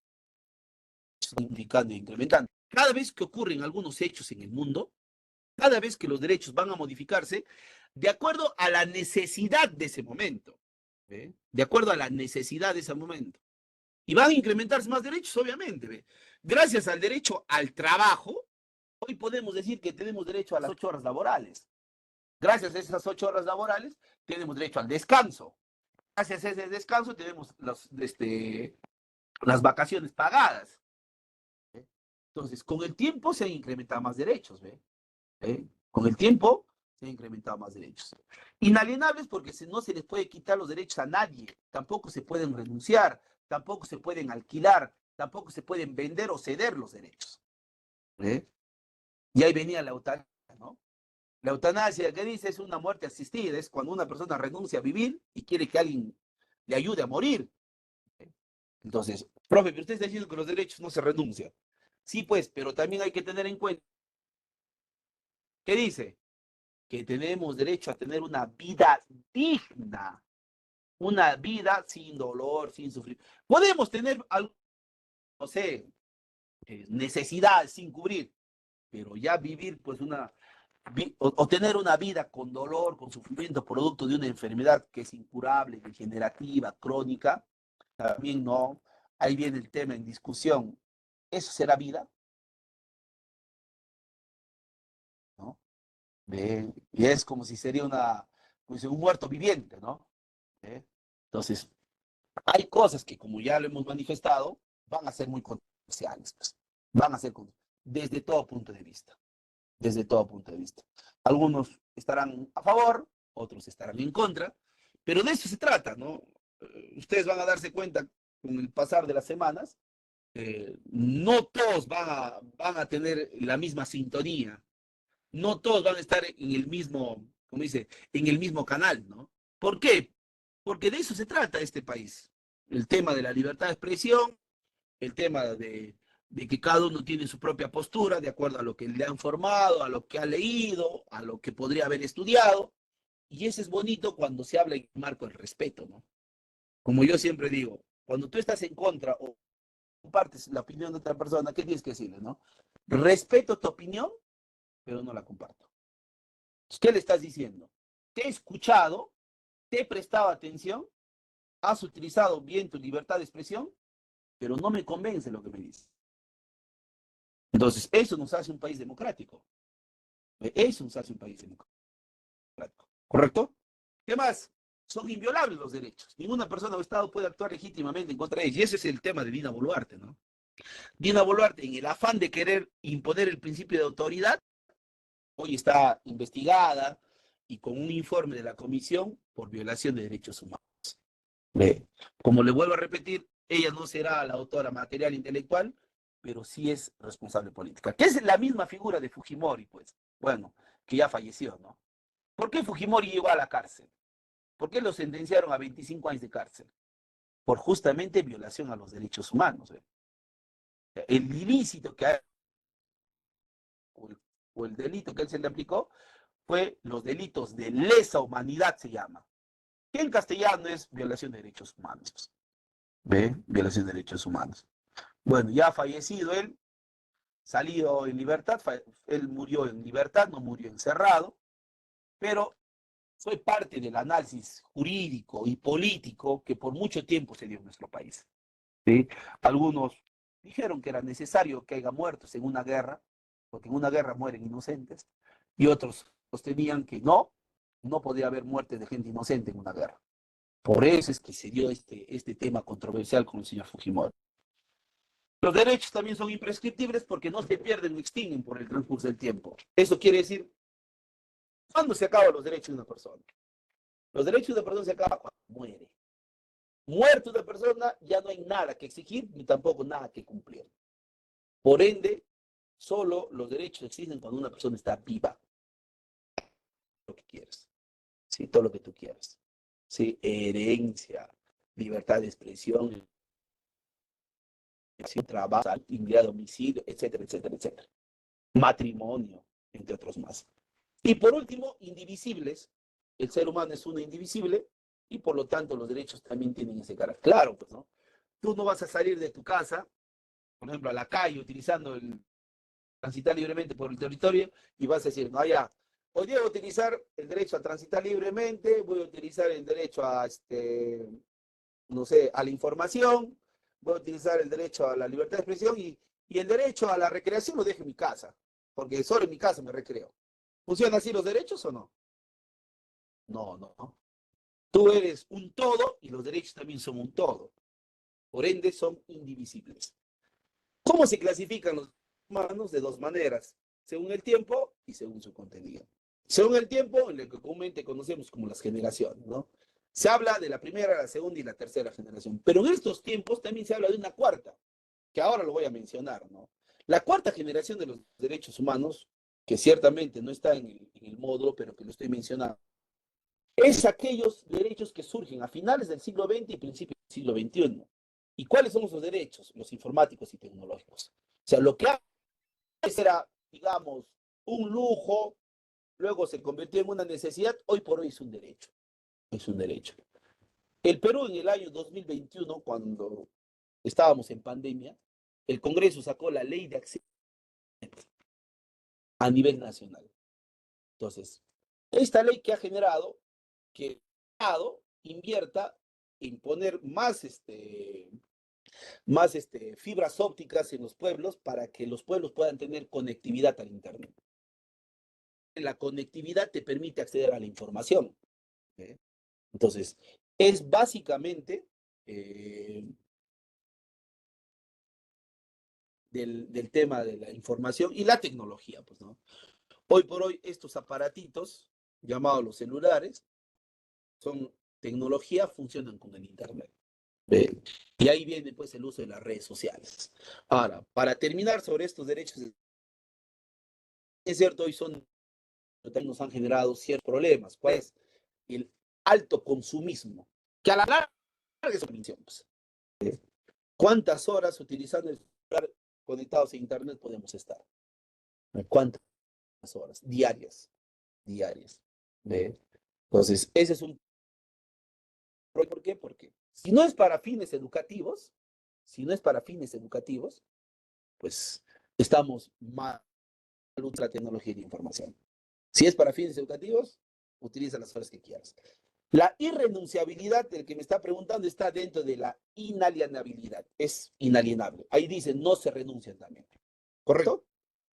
están indicando e incrementando. Cada vez que ocurren algunos hechos en el mundo, cada vez que los derechos van a modificarse, de acuerdo a la necesidad de ese momento, de acuerdo a la necesidad de ese momento. Y van a incrementarse más derechos, obviamente. Gracias al derecho al trabajo, hoy podemos decir que tenemos derecho a las 8 horas laborales. Gracias a esas 8 horas laborales, tenemos derecho al descanso. Gracias a ese descanso, tenemos las vacaciones pagadas. Entonces, con el tiempo se han incrementado más derechos. Con el tiempo se han incrementado más derechos. Inalienables porque no se les puede quitar los derechos a nadie. Tampoco se pueden renunciar, tampoco se pueden alquilar, tampoco se pueden vender o ceder los derechos. Y ahí venía la eutanasia, ¿no? La eutanasia, ¿qué dice? Es una muerte asistida, es cuando una persona renuncia a vivir y quiere que alguien le ayude a morir. Entonces, profe, pero usted está diciendo que los derechos no se renuncian. Sí, pues, pero también hay que tener en cuenta, ¿qué dice? Que tenemos derecho a tener una vida digna, una vida sin dolor, sin sufrir. Podemos tener, no sé, necesidades sin cubrir, pero ya vivir, pues, o tener una vida con dolor, con sufrimiento, producto de una enfermedad que es incurable, degenerativa, crónica, también no. Ahí viene el tema en discusión. ¿Eso será vida? ¿No? Y es como si sería un muerto viviente, ¿no? Entonces, hay cosas que, como ya lo hemos manifestado, van a ser muy controversiales, pues. Van a ser desde todo punto de vista. Desde todo punto de vista. Algunos estarán a favor, otros estarán en contra, pero de eso se trata, ¿no? Ustedes van a darse cuenta con el pasar de las semanas, no todos van a tener la misma sintonía, no todos van a estar en el mismo, como dice, en el mismo canal, ¿no? ¿Por qué? Porque de eso se trata este país. El tema de la libertad de expresión, el tema de que cada uno tiene su propia postura de acuerdo a lo que le han formado, a lo que ha leído, a lo que podría haber estudiado, y eso es bonito cuando se habla en el marco del respeto, ¿no? Como yo siempre digo, cuando tú estás en contra o compartes la opinión de otra persona, ¿qué tienes que decirle, no? Respeto tu opinión, pero no la comparto. ¿Qué le estás diciendo? Te he escuchado, te he prestado atención, has utilizado bien tu libertad de expresión, pero no me convence lo que me dices. Entonces, eso nos hace un país democrático. Eso nos hace un país democrático. ¿Correcto? ¿Qué más? Son inviolables los derechos. Ninguna persona o Estado puede actuar legítimamente en contra de ellos. Y ese es el tema de Dina Boluarte, ¿no? Dina Boluarte, en el afán de querer imponer el principio de autoridad, hoy está investigada y con un informe de la Comisión por violación de derechos humanos. Como le vuelvo a repetir, ella no será la autora material intelectual, pero sí es responsable política. Que es la misma figura de Fujimori, pues. Bueno, que ya falleció, ¿no? ¿Por qué Fujimori llegó a la cárcel? ¿Por qué lo sentenciaron a 25 años de cárcel? Por justamente violación a los derechos humanos. El ilícito que hay, o el delito que él se le aplicó, fue los delitos de lesa humanidad, se llama. Que en castellano es violación de derechos humanos. ¿Ve? Violación de derechos humanos. Bueno, ya fallecido él, salido en libertad, él murió en libertad, no murió encerrado, pero fue parte del análisis jurídico y político que por mucho tiempo se dio en nuestro país. ¿Sí? Algunos dijeron que era necesario que haya muertos en una guerra, porque en una guerra mueren inocentes, y otros sostenían que no podía haber muerte de gente inocente en una guerra. Por eso es que se dio este tema controversial con el señor Fujimori. Los derechos también son imprescriptibles porque no se pierden o extinguen por el transcurso del tiempo. Eso quiere decir, ¿cuándo se acaban los derechos de una persona? Los derechos de una persona se acaban cuando muere. Muerta una persona, ya no hay nada que exigir ni tampoco nada que cumplir. Por ende, solo los derechos existen cuando una persona está viva. Lo que quieres. Sí, todo lo que tú quieras. Sí, herencia, libertad de expresión, trabajo, ingreso a domicilio, etcétera, etcétera, etcétera. Matrimonio, entre otros más. Y por último, indivisibles. El ser humano es uno indivisible y por lo tanto los derechos también tienen ese carácter. Claro, pues, ¿no? Tú no vas a salir de tu casa, por ejemplo, a la calle utilizando transitar libremente por el territorio y vas a decir, no, ya, hoy día voy a utilizar el derecho a transitar libremente, voy a utilizar el derecho a, no sé, a la información, voy a utilizar el derecho a la libertad de expresión y el derecho a la recreación lo dejo en mi casa, porque solo en mi casa me recreo. ¿Funcionan así los derechos o no? No, no. Tú eres un todo y los derechos también son un todo. Por ende, son indivisibles. ¿Cómo se clasifican los humanos? De dos maneras, según el tiempo y según su contenido. Según el tiempo, en lo que comúnmente conocemos como las generaciones, ¿no? Se habla de la primera, la segunda y la tercera generación, pero en estos tiempos también se habla de una cuarta, que ahora lo voy a mencionar, ¿no? La cuarta generación de los derechos humanos, que ciertamente no está en el módulo, pero que lo estoy mencionando, es aquellos derechos que surgen a finales del siglo XX y principios del siglo XXI. ¿Y cuáles son esos derechos? Los informáticos y tecnológicos. O sea, lo que antes era, digamos, un lujo, luego se convirtió en una necesidad, hoy por hoy es un derecho. Es un derecho. El Perú en el año 2021, cuando estábamos en pandemia, el Congreso sacó la ley de acceso a nivel nacional. Entonces, esta ley que ha generado que el Estado invierta en poner más fibras ópticas en los pueblos para que los pueblos puedan tener conectividad al Internet. La conectividad te permite acceder a la información. ¿Eh? Entonces, es básicamente del tema de la información y la tecnología, pues, ¿no? Hoy por hoy, estos aparatitos, llamados los celulares, son tecnología, funcionan con el Internet. Y ahí viene, pues, el uso de las redes sociales. Ahora, para terminar sobre estos derechos, es cierto, hoy nos han generado ciertos problemas. ¿Cuál es? El alto consumismo, que a la larga es una misión. Pues. ¿Cuántas horas utilizando el celular conectados a Internet podemos estar? ¿Cuántas horas? Diarias. Entonces, ese es un... ¿Por qué? Porque si no es para fines educativos, pues estamos mal usando la tecnología de información. Si es para fines educativos, utiliza las horas que quieras. La irrenunciabilidad del que me está preguntando está dentro de la inalienabilidad. Es inalienable. Ahí dice, no se renuncia también. ¿Correcto?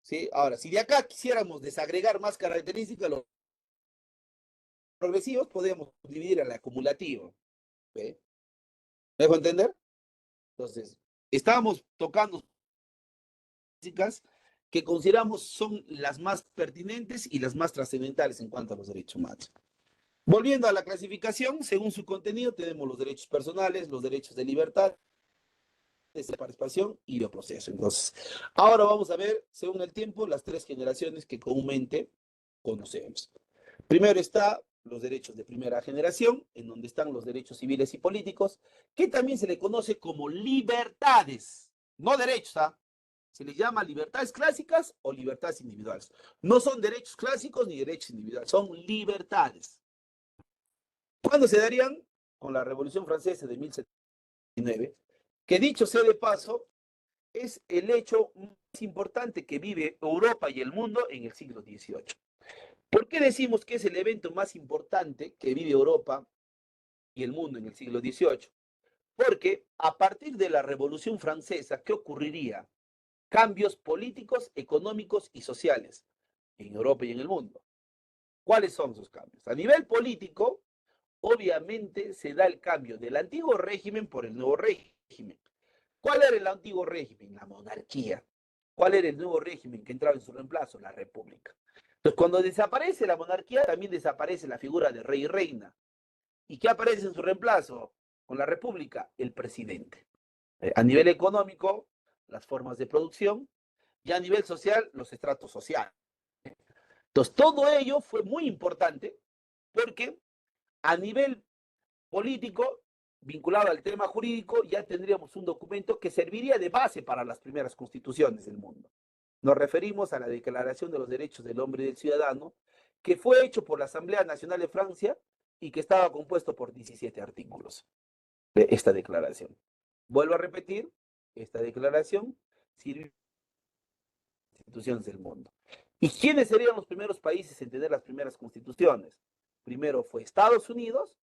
¿Sí? Ahora, si de acá quisiéramos desagregar más características, los progresivos podemos dividir al acumulativo. ¿Ve? ¿Me dejo entender? Entonces, estamos tocando características que consideramos son las más pertinentes y las más trascendentales en cuanto a los derechos humanos. Volviendo a la clasificación, según su contenido tenemos los derechos personales, los derechos de libertad, de participación y bioproceso. Entonces, ahora vamos a ver, según el tiempo, las 3 generaciones que comúnmente conocemos. Primero está los derechos de primera generación, en donde están los derechos civiles y políticos, que también se le conoce como libertades, no derechos, ¿ah? Se les llama libertades clásicas o libertades individuales. No son derechos clásicos ni derechos individuales, son libertades. ¿Cuándo se darían? Con la Revolución Francesa de 1789, que dicho sea de paso, es el hecho más importante que vive Europa y el mundo en el siglo XVIII. ¿Por qué decimos que es el evento más importante que vive Europa y el mundo en el siglo XVIII? Porque a partir de la Revolución Francesa, ¿qué ocurriría? Cambios políticos, económicos y sociales en Europa y en el mundo. ¿Cuáles son esos cambios? A nivel político, obviamente se da el cambio del antiguo régimen por el nuevo régimen. ¿Cuál era el antiguo régimen? La monarquía. ¿Cuál era el nuevo régimen que entraba en su reemplazo? La república. Entonces, cuando desaparece la monarquía, también desaparece la figura de rey y reina. ¿Y qué aparece en su reemplazo con la república? El presidente. A nivel económico, las formas de producción, y a nivel social, los estratos sociales. Entonces, todo ello fue muy importante porque a nivel político, vinculado al tema jurídico, ya tendríamos un documento que serviría de base para las primeras constituciones del mundo. Nos referimos a la Declaración de los Derechos del Hombre y del Ciudadano, que fue hecho por la Asamblea Nacional de Francia y que estaba compuesto por 17 artículos de esta declaración. Vuelvo a repetir, esta declaración sirve para las instituciones del mundo. ¿Y quiénes serían los primeros países en tener las primeras constituciones? Primero fue Estados Unidos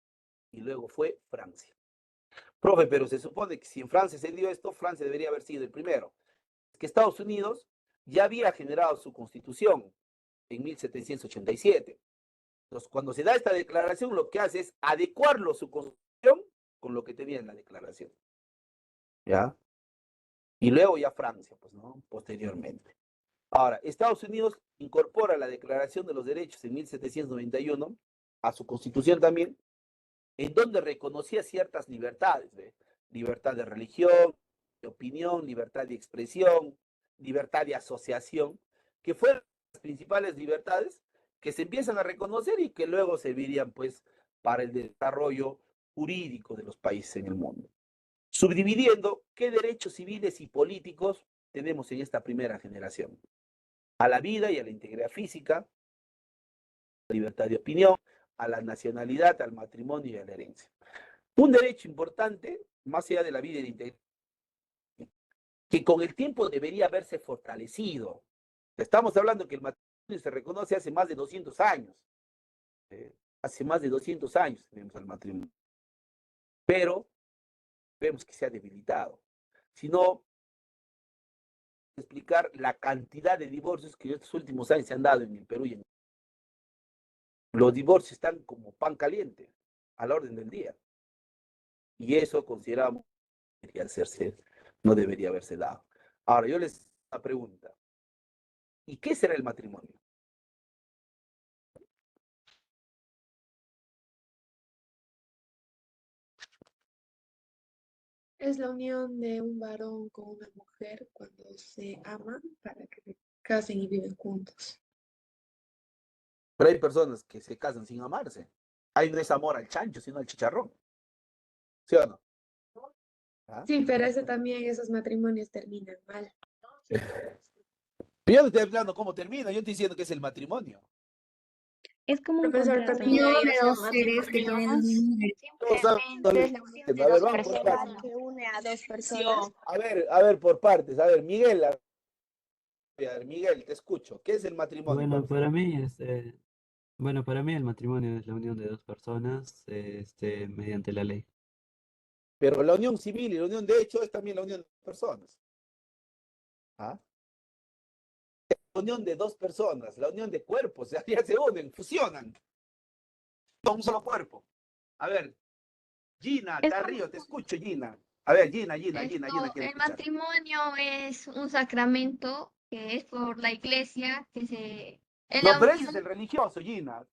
y luego fue Francia. Profe, pero se supone que si en Francia se dio esto, Francia debería haber sido el primero. Es que Estados Unidos ya había generado su constitución en 1787. Entonces, cuando se da esta declaración, lo que hace es adecuarlo su constitución con lo que tenía en la declaración. ¿Ya? Y luego ya Francia, pues, ¿no? Posteriormente. Ahora, Estados Unidos incorpora la Declaración de los Derechos en 1791 a su constitución también, en donde reconocía ciertas libertades, ¿ve? Libertad de religión, de opinión, libertad de expresión, libertad de asociación, que fueron las principales libertades que se empiezan a reconocer y que luego servirían, pues, para el desarrollo jurídico de los países en el mundo. Subdividiendo qué derechos civiles y políticos tenemos en esta primera generación. A la vida y a la integridad física, a la libertad de opinión, a la nacionalidad, al matrimonio y a la herencia. Un derecho importante, más allá de la vida y la integridad, que con el tiempo debería haberse fortalecido. Estamos hablando que el matrimonio se reconoce hace más de 200 años. Hace más de 200 años tenemos el matrimonio. Pero vemos que se ha debilitado. Si no, explicar la cantidad de divorcios que en estos últimos años se han dado en el Perú y en los divorcios están como pan caliente, a la orden del día. Y eso consideramos que debería hacerse, no debería haberse dado. Ahora, yo les hago una pregunta. ¿Y qué será el matrimonio? Es la unión de un varón con una mujer cuando se aman para que se casen y viven juntos. Pero hay personas que se casan sin amarse. Hay no es amor al chancho, sino al chicharrón. ¿Sí o no? ¿Ah? Sí, pero eso también, esos matrimonios terminan mal. Yo no estoy hablando cómo termina, yo estoy diciendo que es el matrimonio. Es como un Profesor, contrato. también Unión hay de esos dos seres que tienen matrimonios. un mismo Todos saben, Simplemente es la unión de a ver, dos vamos por personas partes. que une a dos personas. A ver, por partes. A ver, Miguel, Miguel, te escucho. ¿Qué es el matrimonio? Bueno, para mí para mí el matrimonio es la unión de dos personas, mediante la ley. Pero la unión civil y la unión de hecho es también la unión de personas. ¿Ah? La unión de dos personas, la unión de cuerpos, ya se unen, fusionan. Son un solo cuerpo. A ver, Gina, Es Carrillo, te escucho, Gina. A ver, Gina, quiere El escuchar. matrimonio es un sacramento que es por la iglesia, es No, la pero ese es el unión. religioso, Gina.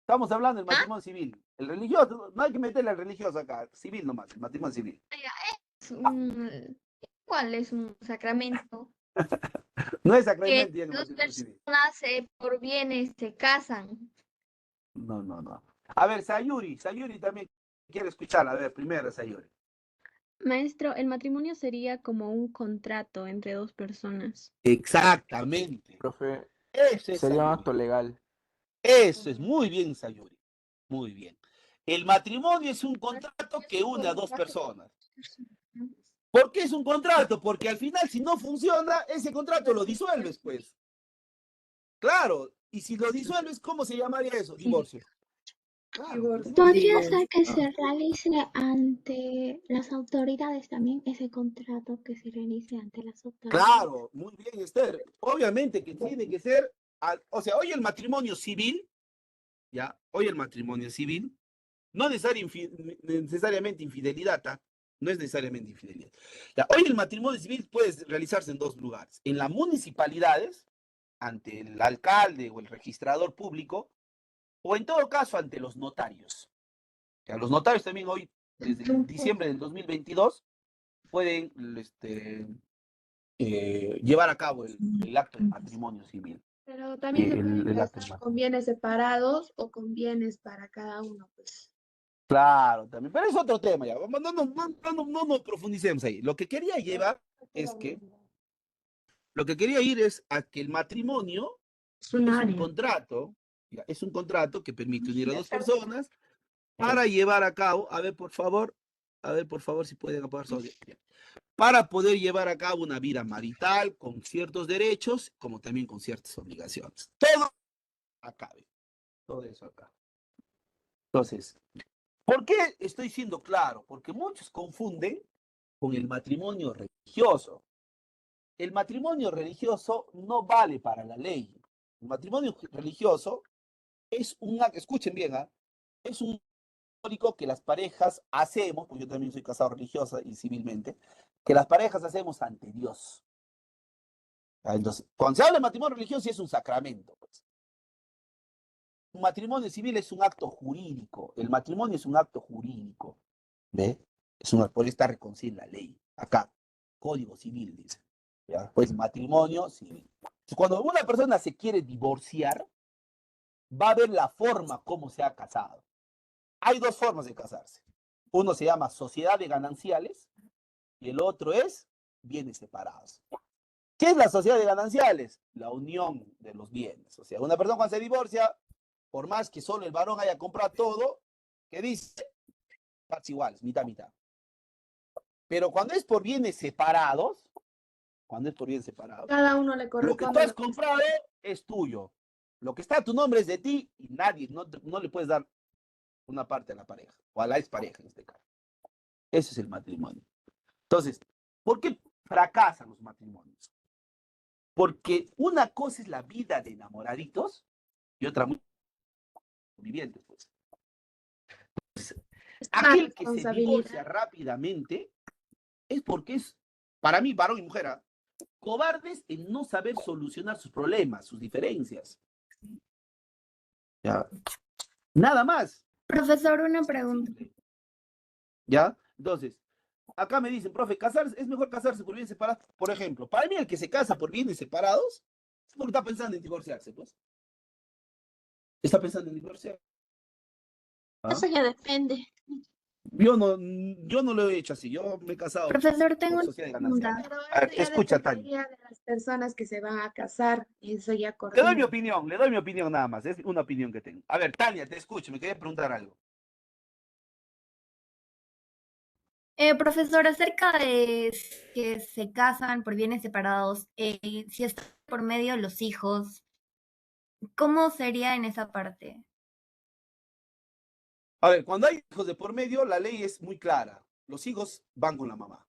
Estamos hablando del matrimonio civil. El religioso, no hay que meterle al religioso acá. Civil nomás, el matrimonio civil. Es un, ¿Cuál es un sacramento? No es Que sacramento ya en el dos matrimonio civil. personas por bienes se casan. No. A ver, Sayuri también quiere escuchar. A ver, primero Sayuri. Maestro, el matrimonio sería como un contrato entre dos personas. Exactamente. Profe, Eso es sería un Sayuri. acto legal. Eso es muy bien, Sayuri. Muy bien. El matrimonio es un contrato que une a dos personas. ¿Por qué es un contrato? Porque al final, si no funciona, ese contrato lo disuelves, pues. Claro. Y si lo disuelves, ¿cómo se llamaría eso? Divorcio. Claro, divorcio. ¿Podría ser que se realice ante las autoridades también ese contrato que se realice ante las autoridades? Claro, muy bien, Esther. Obviamente que tiene que ser, o sea, hoy el matrimonio civil, ¿ya? Hoy el matrimonio civil, no necesariamente infidelidad, ¿tá? No es necesariamente infidelidad. Ya, hoy el matrimonio civil puede realizarse en dos lugares. En las municipalidades, ante el alcalde o el registrador público, o en todo caso ante los notarios. Ya, los notarios también hoy, desde diciembre del 2022, pueden llevar a cabo el acto de matrimonio civil. Pero también se pueden El acto de casar matrimonio. con bienes separados o con bienes para cada uno, pues. Claro, también, pero es otro tema ya. No nos profundicemos ahí. Lo que quería llevar es que, lo que quería ir es a que el matrimonio Es un es un área. contrato, ya, es un contrato que permite unir a dos personas para llevar a cabo, a ver por favor si pueden apagar su audio. Para poder llevar a cabo una vida marital con ciertos derechos, como también con ciertas obligaciones. Todo acabe. Todo eso acá. Entonces, ¿por qué estoy siendo claro? Porque muchos confunden con el matrimonio religioso. El matrimonio religioso no vale para la ley. El matrimonio religioso es escuchen bien, es un histórico que las parejas hacemos, pues yo también soy casado religiosa y civilmente, que las parejas hacemos ante Dios. Entonces, cuando se habla de matrimonio religioso, sí es un sacramento, pues. Un matrimonio civil es un acto jurídico. El matrimonio es un acto jurídico. ¿Ve? Por esta reconciliación la ley. Acá, Código Civil, dice. ¿Ya? Pues matrimonio civil. Entonces, cuando una persona se quiere divorciar, va a ver la forma como se ha casado. Hay dos formas de casarse. Uno se llama sociedad de gananciales y el otro es bienes separados. ¿Qué es la sociedad de gananciales? La unión de los bienes. O sea, una persona cuando se divorcia, por más que solo el varón haya comprado todo, ¿qué dice? Partes iguales, mitad, mitad. Pero cuando es por bienes separados, Cada uno le lo que corresponde tú has lo que comprado es tuyo. Lo que está a tu nombre es de ti y nadie, no le puedes dar una parte a la pareja, o a la expareja en este caso. Ese es el matrimonio. Entonces, ¿por qué fracasan los matrimonios? Porque una cosa es la vida de enamoraditos y otra muy viviente, pues. Entonces, es una aquel que se responsabilidad. divorcia rápidamente es porque es, para mí, varón y mujer, cobardes en no saber solucionar sus problemas, sus diferencias. Ya. Nada más. Profesor, una pregunta. ¿Ya? Entonces, acá me dicen, profe, es mejor casarse por bienes separados. Por ejemplo, para mí el que se casa por bienes separados es porque está pensando en divorciarse, pues. Está pensando en divorciar. Eso ya depende. Yo no lo he hecho así, yo me he casado Profesor, tengo por una sociedad de pregunta. gananciales. Pero A ver, eso ya escucha, Tania. dependería de las personas que se van a casar y eso ya Le doy corresponde. mi opinión nada más, es una opinión que tengo. A ver, Tania, te escucho, me quería preguntar algo. Profesor, acerca de que se casan por bienes separados, si está por medio de los hijos, ¿cómo sería en esa parte? A ver, cuando hay hijos de por medio, la ley es muy clara. Los hijos van con la mamá.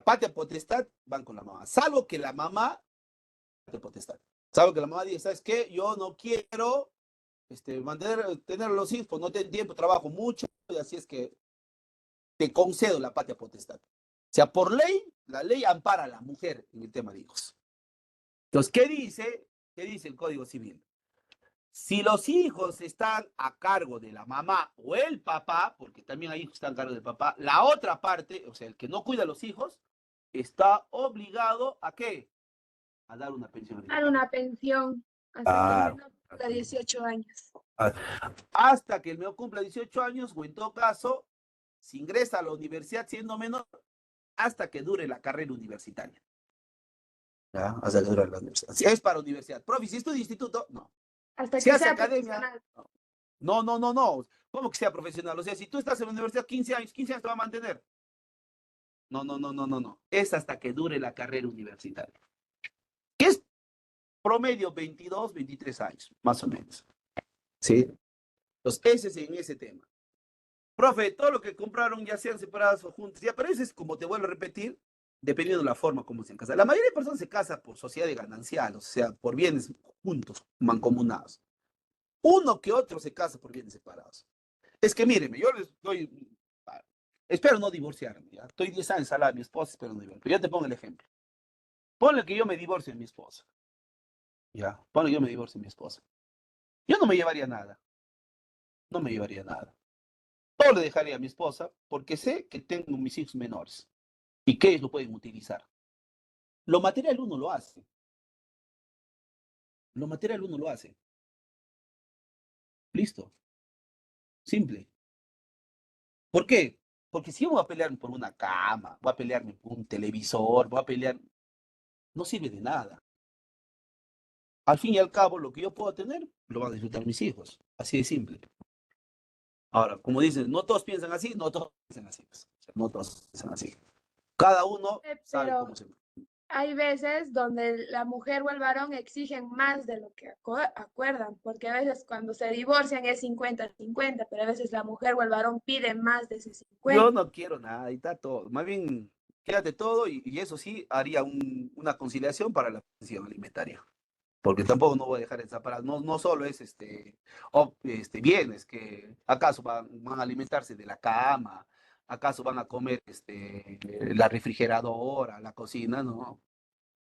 Patria potestad van con la mamá. Salvo que la mamá, patria potestad. Salvo que la mamá diga, ¿sabes qué? Yo no quiero tener a los hijos, pues no tengo tiempo, trabajo mucho, y así es que te concedo la patria potestad. O sea, por ley, la ley ampara a la mujer en el tema de hijos. Entonces, ¿qué dice el Código Civil? Si los hijos están a cargo de la mamá o el papá, porque también hay hijos que están a cargo del papá, la otra parte, o sea, el que no cuida a los hijos, está obligado ¿a qué? A dar una pensión Dar alimentaria. una pensión hasta que el Claro. menor cumpla 18 años. Hasta que el menor cumpla 18 años, o en todo caso, si ingresa a la universidad siendo menor, hasta que dure la carrera universitaria. ¿Ya? Hasta que dure la universidad. Si es para universidad. Profe, si estudia instituto, no. Hasta Si que hace sea academia, profesional. no, no, no, no. ¿Cómo que sea profesional? O sea, si tú estás en la universidad 15 años te va a mantener. No, no, no, no, no, no. Es hasta que dure la carrera universitaria. Que es promedio 22, 23 años, más o menos. ¿Sí? Entonces, ese es en ese tema. Profe, todo lo que compraron ya sean separados o juntos, ya, pero eso es como te vuelvo a repetir, dependiendo de la forma como se casan. La mayoría de personas se casan por sociedad ganancial, o sea, por bienes juntos, mancomunados. Uno que otro se casa por bienes separados. Es que míreme, yo les doy, espero no divorciarme, ¿ya? Estoy 10 años al lado de mi esposa, espero no divorciarme. Pero yo te pongo el ejemplo. Ponle que yo me divorcio de mi esposa. Ya, ponle que yo me divorcio de mi esposa. Yo no me llevaría nada. No me llevaría nada. Todo le dejaría a mi esposa porque sé que tengo mis hijos menores y que ellos lo pueden utilizar. Lo material uno lo hace. Lo material uno lo hace. Listo. Simple. ¿Por qué? Porque si yo voy a pelearme por una cama, voy a pelearme por un televisor, voy a pelear, no sirve de nada. Al fin y al cabo, lo que yo puedo tener, lo van a disfrutar mis hijos. Así de simple. Ahora, como dicen, no todos piensan así, no todos piensan así. O sea, no todos piensan así. Cada uno sabe Pero cómo se... hay veces donde la mujer o el varón exigen más de lo que acuerdan, porque a veces cuando se divorcian es 50-50, pero a veces la mujer o el varón pide más de ese 50. Yo no quiero nada, y está todo. Más bien, quédate todo y eso sí, haría una conciliación para la pensión alimentaria. Porque tampoco no voy a dejar desaparado. No, no solo es bienes que acaso van a alimentarse de la cama, acaso van a comer la refrigeradora, la cocina, no.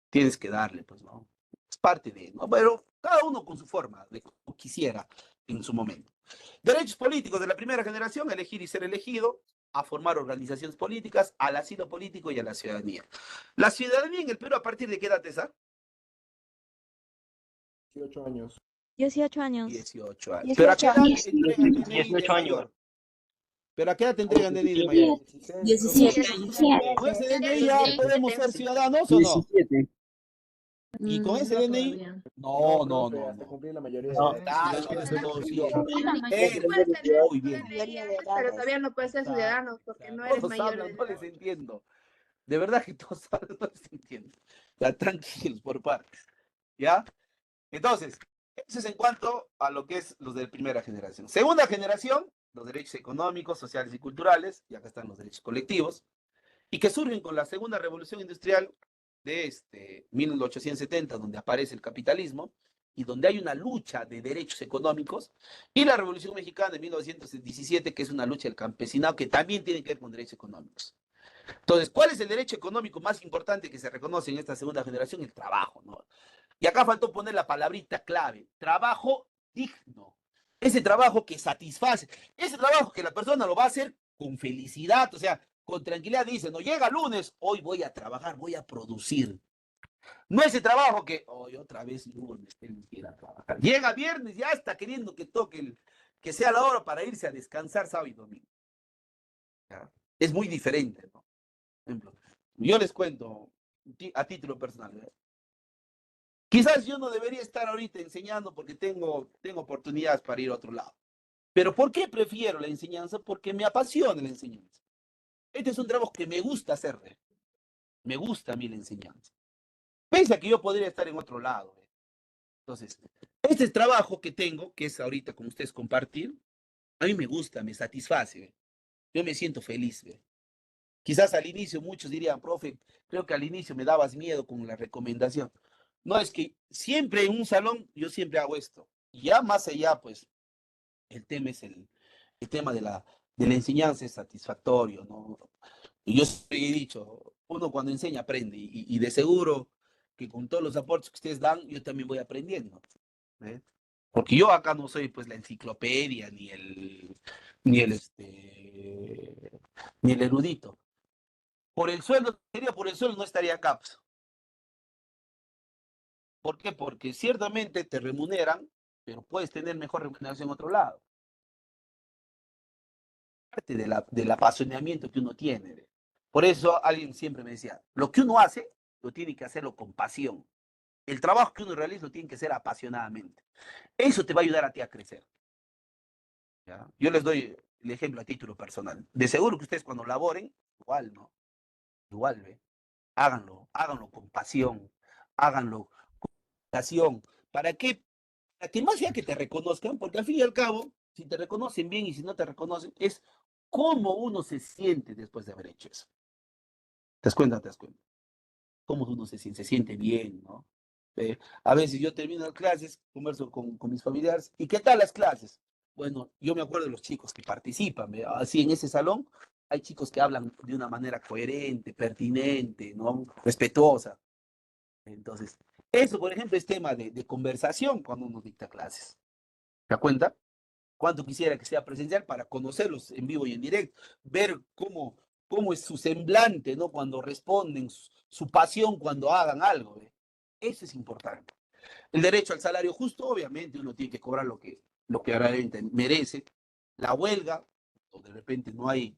Tienes que darle, pues, ¿no? Es parte de, ¿no? Pero cada uno con su forma, de como quisiera en su momento. Derechos políticos de la primera generación, elegir y ser elegido, a formar organizaciones políticas, al asilo político y a la ciudadanía. La ciudadanía en el Perú, ¿a partir de qué edad es? 18 años. 18 años. 18 años. ¿Pero a qué edad te entregan DNI de 18 años. mayor? ¿Pero a qué edad te entregan DNI de mayor? 17 años. ¿Con ese DNI ya podemos ser ciudadanos o no? 17. ¿Y con ese No DNI? todavía. No, no, profe, no, hasta no. cumplir la mayoría de No, edad. claro, Sí, eso sí. Sí puedes tener Muy tu bien. DNI antes, pero todavía no puedes ser ciudadano porque no eres Todos mayor hablan, de no edad. les entiendo. De verdad que todos hablan, no les entiendo. Ya, tranquilos, por partes. ¿Ya? Entonces, eso es en cuanto a lo que es los de primera generación. Segunda generación, los derechos económicos, sociales y culturales, y acá están los derechos colectivos, y que surgen con la segunda revolución industrial de 1870, donde aparece el capitalismo, y donde hay una lucha de derechos económicos, y la Revolución Mexicana de 1917, que es una lucha del campesinado, que también tiene que ver con derechos económicos. Entonces, ¿cuál es el derecho económico más importante que se reconoce en esta segunda generación? El trabajo, ¿no? Y acá faltó poner la palabrita clave, trabajo digno. Ese trabajo que satisface, ese trabajo que la persona lo va a hacer con felicidad, o sea, con tranquilidad dice, no llega lunes, hoy voy a trabajar, voy a producir. No ese trabajo que, hoy otra vez lunes, tengo que ir a trabajar. Llega viernes, ya está queriendo que toque que sea la hora para irse a descansar sábado y domingo. ¿Ya? Es muy diferente, ¿no? Por ejemplo, yo les cuento a título personal, ¿verdad? Quizás yo no debería estar ahorita enseñando porque tengo oportunidades para ir a otro lado. Pero ¿por qué prefiero la enseñanza? Porque me apasiona la enseñanza. Este es un trabajo que me gusta hacer. Me gusta a mí la enseñanza. Piensa que yo podría estar en otro lado. Entonces, este es trabajo que tengo, que es ahorita con ustedes compartir, a mí me gusta, me satisface. Yo me siento feliz. Quizás al inicio muchos dirían, profe, creo que al inicio me dabas miedo con la recomendación. No, es que siempre en un salón yo siempre hago esto. Y ya más allá, pues, el tema es el tema de la enseñanza es satisfactorio, ¿no? Y yo siempre he dicho, uno cuando enseña aprende y de seguro que con todos los aportes que ustedes dan, yo también voy aprendiendo. ¿Eh? Porque yo acá no soy pues la enciclopedia ni el erudito. Por el sueldo, sería por el sueldo, no estaría acá. Pues. ¿Por qué? Porque ciertamente te remuneran, pero puedes tener mejor remuneración en otro lado. Parte del apasionamiento que uno tiene. ¿Ve? Por eso alguien siempre me decía, lo que uno hace, lo tiene que hacerlo con pasión. El trabajo que uno realiza lo tiene que hacer apasionadamente. Eso te va a ayudar a ti a crecer. ¿Ya? Yo les doy el ejemplo a título personal. De seguro que ustedes cuando laboren, igual, ¿no? Igual, ¿ve? Háganlo con pasión, háganlo con pasión. ¿Para qué? Para que más allá que te reconozcan, porque al fin y al cabo, si te reconocen bien y si no te reconocen, es cómo uno se siente después de haber hecho eso. ¿Te das cuenta? ¿Te das cuenta? Cómo uno se siente bien, ¿no? A veces yo termino las clases, converso con mis familiares, ¿y qué tal las clases? Bueno, yo me acuerdo de los chicos que participan, ¿ve? Así en ese salón hay chicos que hablan de una manera coherente, pertinente, ¿no? Respetuosa. Entonces, eso, por ejemplo, es tema de conversación cuando uno dicta clases. ¿Te das cuenta? Cuánto quisiera que sea presencial para conocerlos en vivo y en directo, ver cómo es su semblante, ¿no? Cuando responden, su pasión cuando hagan algo. ¿Ve? Eso es importante. El derecho al salario justo, obviamente, uno tiene que cobrar lo que realmente merece. La huelga, o de repente no hay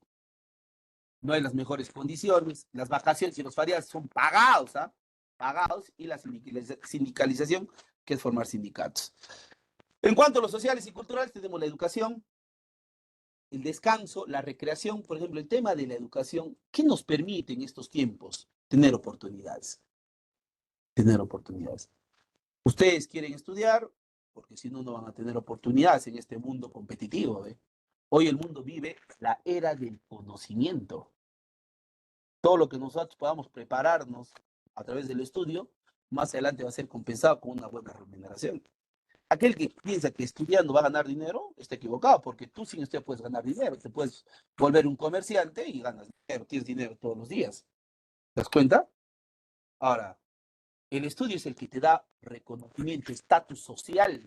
las mejores condiciones. Las vacaciones y los feriados son pagados, ¿ah? Pagados, y la sindicalización, que es formar sindicatos. En cuanto a los sociales y culturales, tenemos la educación, el descanso, la recreación. Por ejemplo, el tema de la educación, ¿qué nos permite en estos tiempos? Tener oportunidades. Tener oportunidades. Ustedes quieren estudiar, porque si no, no van a tener oportunidades en este mundo competitivo. ¿Ve? Hoy el mundo vive la era del conocimiento. Todo lo que nosotros podamos prepararnos a través del estudio, más adelante va a ser compensado con una buena remuneración. Aquel que piensa que estudiando va a ganar dinero, está equivocado, porque tú sin estudiar puedes ganar dinero, te puedes volver un comerciante y ganas dinero, tienes dinero todos los días. ¿Te das cuenta? Ahora, el estudio es el que te da reconocimiento, estatus social.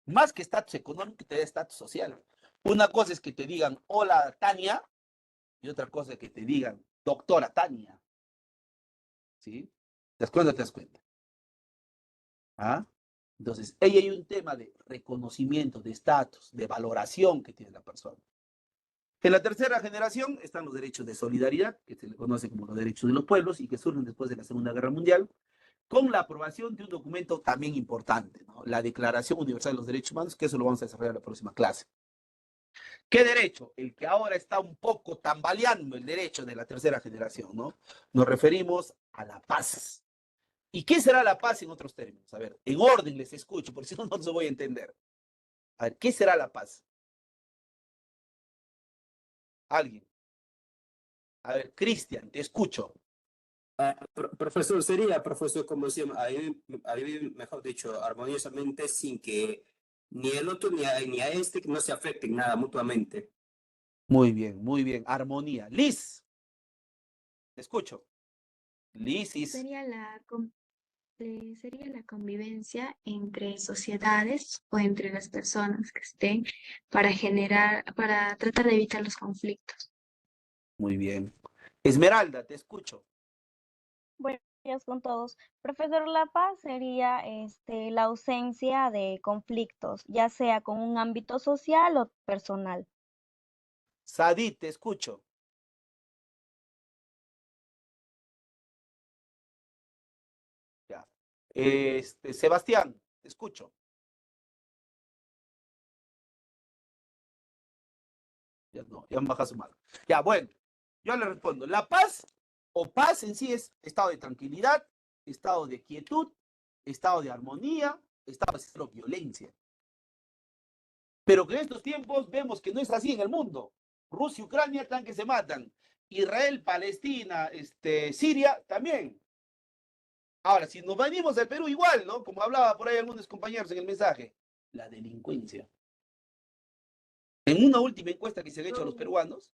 Más que estatus económico, te da estatus social. Una cosa es que te digan, hola Tania, y otra cosa es que te digan, doctora Tania. ¿Sí? ¿Te das cuenta? ¿Te das cuenta? ¿Ah? Entonces, ahí hay un tema de reconocimiento, de estatus, de valoración que tiene la persona. En la tercera generación están los derechos de solidaridad, que se le conoce como los derechos de los pueblos y que surgen después de la Segunda Guerra Mundial, con la aprobación de un documento también importante, ¿no? La Declaración Universal de los Derechos Humanos, que eso lo vamos a desarrollar en la próxima clase. ¿Qué derecho? El que ahora está un poco tambaleando, el derecho de la tercera generación, ¿no? Nos referimos a la paz. ¿Y qué será la paz en otros términos? A ver, en orden les escucho, porque si no, no se voy a entender. A ver, ¿qué será la paz? Alguien. A ver, Cristian, te escucho. Profesor, sería, profesor, como se llama, ahí, mejor dicho, armoniosamente, sin que ni el otro ni a este no se afecten nada mutuamente. Muy bien, muy bien. Armonía. Liz, te escucho. Liz is... Sería la convivencia entre sociedades o entre las personas que estén para tratar de evitar los conflictos. Muy bien. Esmeralda, te escucho. Buenos días con todos. Profesor, la paz sería la ausencia de conflictos, ya sea con un ámbito social o personal. Sadit, te escucho. Ya. Sebastián, te escucho. Ya no, ya me baja su mano. Ya, bueno, yo le respondo. La paz o paz en sí es estado de tranquilidad, estado de quietud, estado de armonía, estado de cero violencia. Pero que en estos tiempos vemos que no es así en el mundo. Rusia y Ucrania están que se matan. Israel, Palestina, Siria también. Ahora, si nos venimos al Perú igual, ¿no? Como hablaba por ahí algunos compañeros en el mensaje, la delincuencia. En una última encuesta que se han hecho a los peruanos,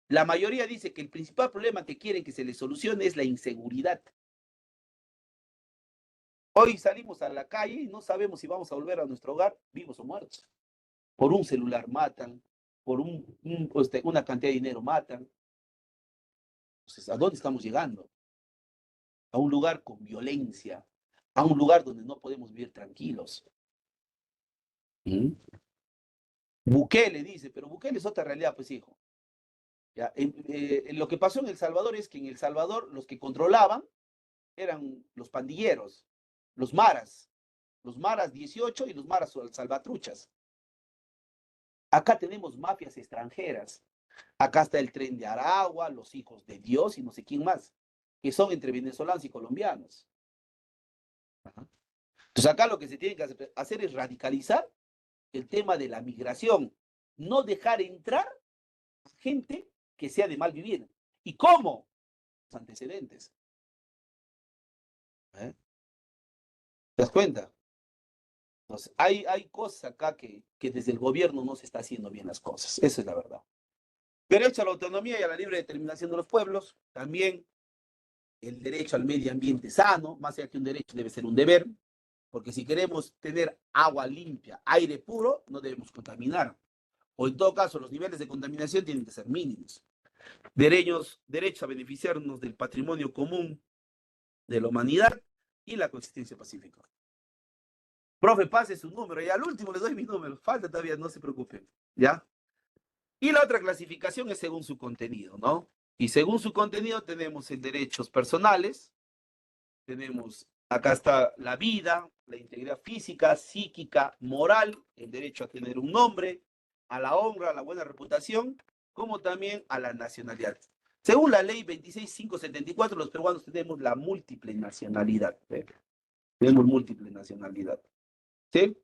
la mayoría dice que el principal problema que quieren que se les solucione es la inseguridad. Hoy salimos a la calle y no sabemos si vamos a volver a nuestro hogar vivos o muertos. Por un celular matan, por una cantidad de dinero matan. Entonces, ¿a dónde estamos llegando? A un lugar con violencia, a un lugar donde no podemos vivir tranquilos. ¿Mm? Bukele dice, pero Bukele es otra realidad, pues hijo. Ya, lo que pasó en El Salvador es que en El Salvador los que controlaban eran los pandilleros, los maras 18 y los maras salvatruchas. Acá tenemos mafias extranjeras. Acá está el Tren de Aragua, los Hijos de Dios y no sé quién más, que son entre venezolanos y colombianos. Ajá. Entonces acá lo que se tiene que hacer es radicalizar el tema de la migración, no dejar entrar gente que sea de mal vivir. ¿Y cómo? Los antecedentes. ¿Eh? ¿Te das cuenta? Entonces, hay cosas acá que desde el gobierno no se está haciendo bien las cosas. Esa es la verdad. Derecho a la autonomía y a la libre determinación de los pueblos. También el derecho al medio ambiente sano, más allá que un derecho debe ser un deber, porque si queremos tener agua limpia, aire puro, no debemos contaminar. O en todo caso, los niveles de contaminación tienen que ser mínimos. Derechos a beneficiarnos del patrimonio común de la humanidad y la coexistencia pacífica. Profe, pase su número. Y al último les doy mi número. Falta todavía, no se preocupen. ¿Ya? Y la otra clasificación es según su contenido, ¿no? Y según su contenido tenemos en derechos personales, tenemos, acá está la vida, la integridad física, psíquica, moral, el derecho a tener un nombre, a la honra, a la buena reputación, como también a la nacionalidad. Según la ley 26574, los peruanos tenemos la múltiple nacionalidad. ¿Eh? Tenemos múltiple nacionalidad. ¿Sí?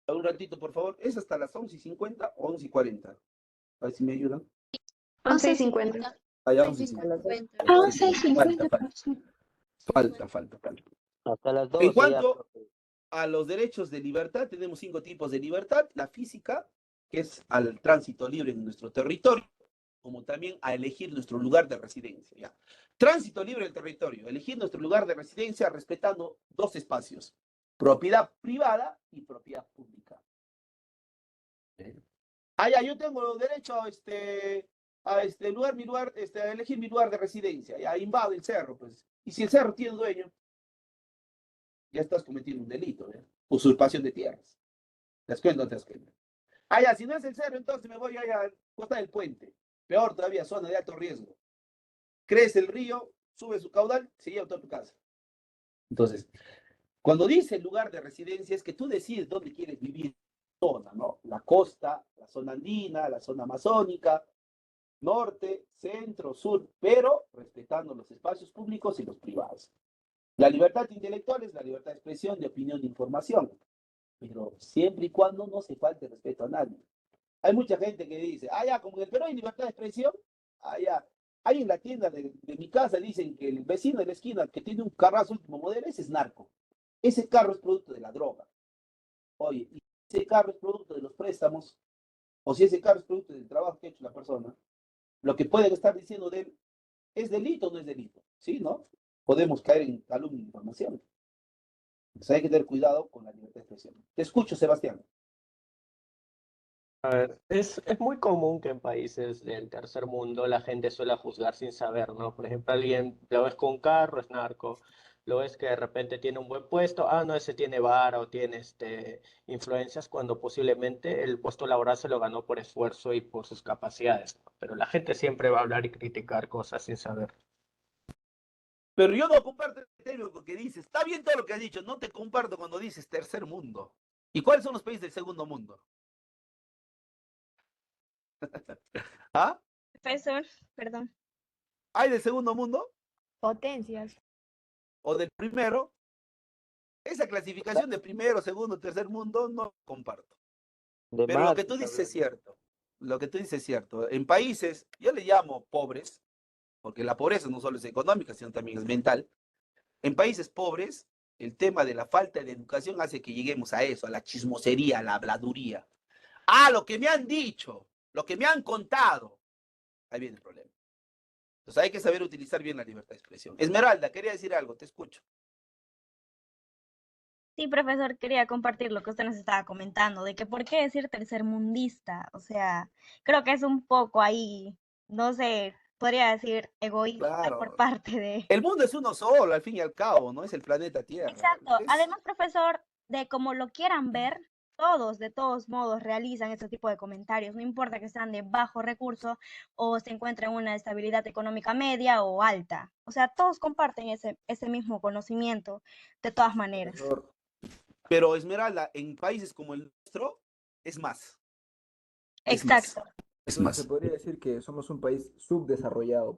Un ratito, por favor. Es hasta las 11:50 o 11:40. A ver si me ayudan. 11:50. Allá 11:50. 11:50. Falta. Hasta las En 12 ya, cuanto profe. a los derechos de libertad, tenemos 5 tipos de libertad. La física, que es al tránsito libre en nuestro territorio, como también a elegir nuestro lugar de residencia. ¿Ya? Tránsito libre del territorio, elegir nuestro lugar de residencia respetando 2 espacios, propiedad privada y propiedad pública. Yo tengo derecho a elegir mi lugar de residencia, ya invado el cerro, pues. Y si el cerro tiene dueño, ya estás cometiendo un delito, ¿eh? Usurpación de tierras. ¿Te das cuenta o no te das cuenta? Si no es el cerro, entonces me voy allá a costa del puente. Peor todavía, zona de alto riesgo. Crece el río, sube su caudal, se lleva toda tu casa. Entonces, cuando dice lugar de residencia, es que tú decides dónde quieres vivir. Zona, ¿no? La costa, la zona andina, la zona amazónica, norte, centro, sur, pero respetando los espacios públicos y los privados. La libertad intelectual es la libertad de expresión, de opinión, de información, pero siempre y cuando no se falte respeto a nadie. Hay mucha gente que dice, como en el Perú hay libertad de expresión, ahí en la tienda de mi casa dicen que el vecino de la esquina que tiene un carrazo último modelo, ese es narco. Ese carro es producto de la droga. Oye, y si ese carro es producto de los préstamos, o si ese carro es producto del trabajo que ha hecho la persona, lo que pueden estar diciendo de él, ¿es delito o no es delito? ¿Sí, no? Podemos caer en calumnia de información. Entonces hay que tener cuidado con la libertad de expresión. Te escucho, Sebastián. A ver, es muy común que en países del tercer mundo la gente suele juzgar sin saber, ¿no? Por ejemplo, alguien lo ves con un carro, es narco, lo ves que de repente tiene un buen puesto, no, ese tiene vara o tiene influencias, cuando posiblemente el puesto laboral se lo ganó por esfuerzo y por sus capacidades, ¿no? Pero la gente siempre va a hablar y criticar cosas sin saber. Pero yo no comparto el término que dices. Está bien todo lo que has dicho, no te comparto cuando dices tercer mundo. ¿Y cuáles son los países del segundo mundo? ¿Ah? Profesor, perdón. ¿Hay del segundo mundo? Potencias. ¿O del primero? Esa clasificación de primero, segundo, tercer mundo no lo comparto. De Pero lo más, que tú dices también. es cierto. Lo que tú dices es cierto. En países, yo le llamo pobres, porque la pobreza no solo es económica, sino también es mental. En países pobres, el tema de la falta de educación hace que lleguemos a eso, a la chismosería, a la habladuría. Lo que me han dicho, lo que me han contado. Ahí viene el problema. Entonces hay que saber utilizar bien la libertad de expresión. Esmeralda, quería decir algo, te escucho. Sí, profesor, quería compartir lo que usted nos estaba comentando, de que por qué decir tercermundista. O sea, creo que es un poco ahí, no sé, podría decir egoísta por Claro. parte de... El mundo es uno solo, al fin y al cabo, ¿no? Es el planeta Tierra. Exacto. Es, Además, profesor, de como lo quieran ver, todos, de todos modos, realizan este tipo de comentarios. No importa que sean de bajo recurso o se encuentren en una estabilidad económica media o alta. O sea, todos comparten ese mismo conocimiento de todas maneras. Profesor, pero Esmeralda, en países como el nuestro, es más, es más, Exacto. es entonces se más. podría decir que somos un país subdesarrollado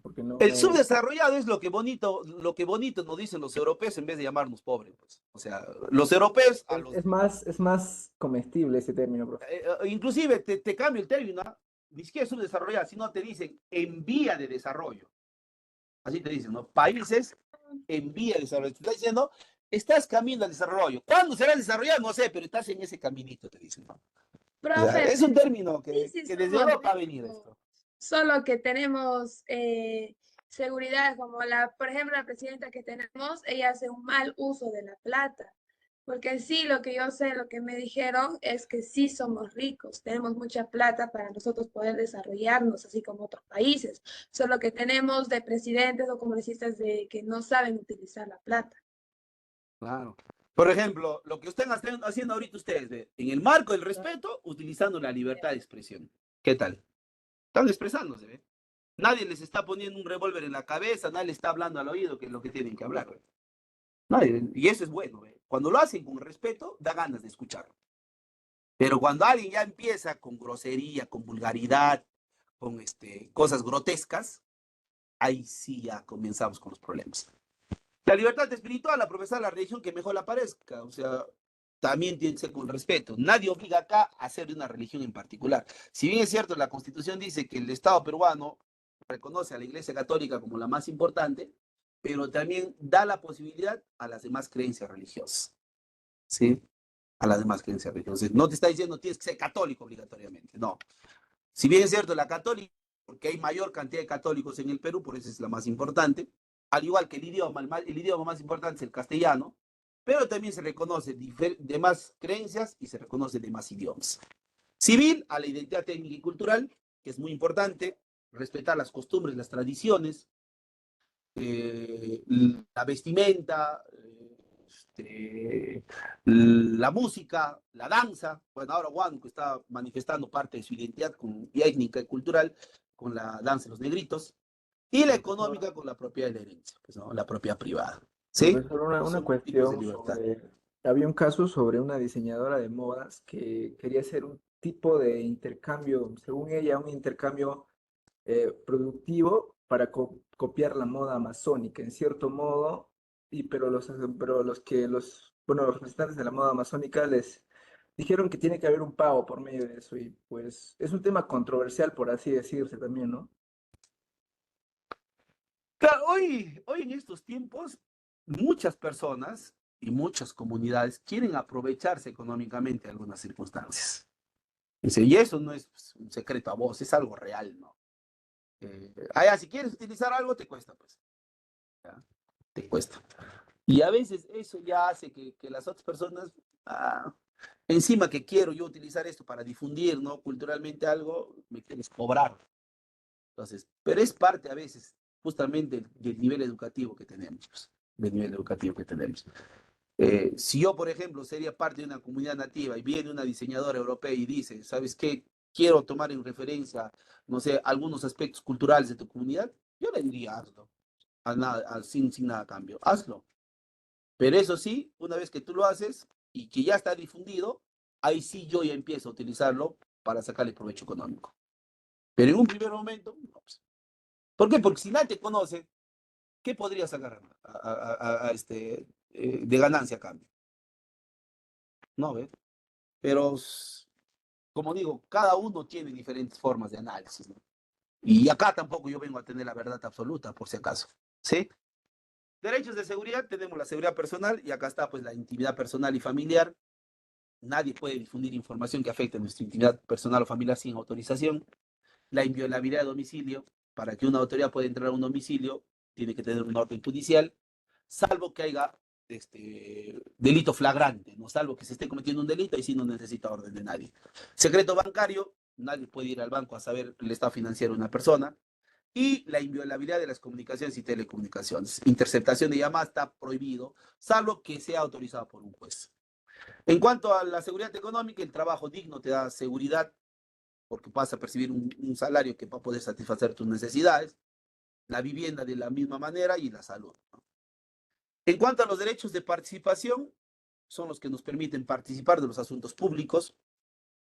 porque El no... subdesarrollado es lo que bonito nos dicen los europeos en vez de llamarnos pobres, pues. O sea, los europeos a los Es más comestible ese término, profesor. inclusive te cambio el término, ¿ah? Ni siquiera subdesarrollado, sino te dicen en vía de desarrollo. Así te dicen, ¿no? Países en vía de desarrollo. Te está diciendo, estás camino al desarrollo. ¿Cuándo serás desarrollado? No sé, pero estás en ese caminito, te dicen, ¿no? O sea, Profe, es un término sí, sí que desde somos Europa ha venido ricos, esto. solo que tenemos seguridad, como por ejemplo, la presidenta que tenemos, ella hace un mal uso de la plata. Porque sí, lo que yo sé, lo que me dijeron es que sí somos ricos, tenemos mucha plata para nosotros poder desarrollarnos, así como otros países. Solo que tenemos de presidentes o congresistas de que no saben utilizar la plata. Claro. Por ejemplo, lo que están haciendo ahorita ustedes, ¿ve? En el marco del respeto, utilizando la libertad de expresión. ¿Qué tal? Están expresándose, ¿ve? Nadie les está poniendo un revólver en la cabeza, nadie les está hablando al oído que es lo que tienen que hablar, ¿ve? Nadie, y eso es bueno, ¿ve? Cuando lo hacen con respeto, da ganas de escucharlo. Pero cuando alguien ya empieza con grosería, con vulgaridad, con cosas grotescas, ahí sí ya comenzamos con los problemas. La libertad espiritual, la profesar la religión que mejor la parezca, o sea, también tiene que ser con respeto. Nadie obliga acá a ser de una religión en particular. Si bien es cierto, la Constitución dice que el Estado peruano reconoce a la Iglesia Católica como la más importante, pero también da la posibilidad a las demás creencias religiosas, ¿sí? A las demás creencias religiosas. No te está diciendo tienes que ser católico obligatoriamente, no. Si bien es cierto, la católica, porque hay mayor cantidad de católicos en el Perú, por eso es la más importante, al igual que el idioma más importante es el castellano, pero también se reconoce demás creencias y se reconoce demás idiomas. Civil, a la identidad técnica y cultural, que es muy importante, respetar las costumbres, las tradiciones, la vestimenta, la música, la danza. Bueno, ahora Huánuco está manifestando parte de su identidad étnica y cultural con la danza de los negritos. Y la económica con la propiedad de la herencia, pues, ¿no? La propiedad privada. ¿Sí? Profesor, una Son tipos de cuestión libertad. había un caso sobre una diseñadora de modas que quería hacer un tipo de intercambio, según ella, un intercambio productivo para copiar la moda amazónica, en cierto modo, pero bueno, los representantes de la moda amazónica les dijeron que tiene que haber un pago por medio de eso, y pues es un tema controversial, por así decirse también, ¿no? Claro, hoy en estos tiempos, muchas personas y muchas comunidades quieren aprovecharse económicamente de algunas circunstancias. Y eso no es pues, un secreto a voz, es algo real, ¿no? Si quieres utilizar algo, te cuesta, pues. ¿Ya? Te cuesta. Y a veces eso ya hace que las otras personas, encima que quiero yo utilizar esto para difundir, ¿no? Culturalmente algo, me quieres cobrar. Entonces, pero es parte a veces justamente del nivel educativo que tenemos, pues, del nivel educativo que tenemos. Si yo, por ejemplo, sería parte de una comunidad nativa y viene una diseñadora europea y dice, ¿sabes qué? Quiero tomar en referencia, no sé, algunos aspectos culturales de tu comunidad, yo le diría, hazlo, sin nada a cambio, hazlo. Pero eso sí, una vez que tú lo haces y que ya está difundido, ahí sí yo ya empiezo a utilizarlo para sacarle provecho económico. Pero en un primer momento, no, pues. ¿Por qué? Porque si nadie te conoce, ¿qué podrías sacar de ganancia a cambio? No, ¿ves? Pero, como digo, cada uno tiene diferentes formas de análisis, ¿no? Y acá tampoco yo vengo a tener la verdad absoluta, por si acaso, ¿sí? Derechos de seguridad, tenemos la seguridad personal y acá está pues la intimidad personal y familiar. Nadie puede difundir información que afecte a nuestra intimidad personal o familiar sin autorización. La inviolabilidad de domicilio, para que una autoridad pueda entrar a un domicilio, tiene que tener una orden judicial, salvo que haya delito flagrante, ¿no? Salvo que se esté cometiendo un delito y sí no necesita orden de nadie. Secreto bancario, nadie puede ir al banco a saber el estado financiero de una persona. Y la inviolabilidad de las comunicaciones y telecomunicaciones. Interceptación de llamadas está prohibido, salvo que sea autorizado por un juez. En cuanto a la seguridad económica, el trabajo digno te da seguridad, porque vas a percibir un salario que va a poder satisfacer tus necesidades, la vivienda de la misma manera y la salud, ¿no? En cuanto a los derechos de participación, son los que nos permiten participar de los asuntos públicos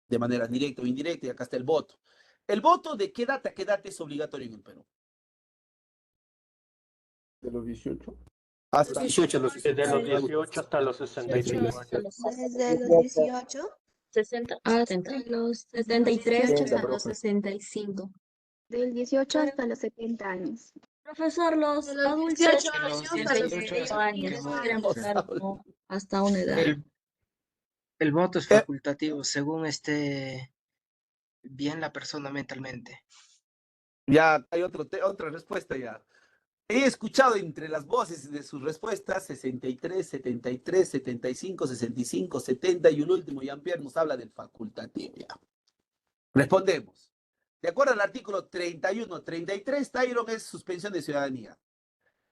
de manera directa o indirecta, y acá está el voto. ¿El voto de qué edad a qué edad es obligatorio en el Perú? De los 18. Hasta 18 a los Desde los 18 hasta los 65 años. Desde los 18. 60 hasta los 73 70, hasta los profe. 65. Del 18 hasta los 70 años. Profesor, los De los adultos 18 de los años hasta los 18 70 años quieren Los votar adultos. no, hasta una edad. El voto es facultativo según esté bien la persona mentalmente. Ya hay otra respuesta ya. He escuchado entre las voces de sus respuestas 63, 73, 75, 65, 70 y un último, Jean-Pierre nos habla del facultativo. Ya. Respondemos. De acuerdo al artículo 31, 33, Tyron es suspensión de ciudadanía.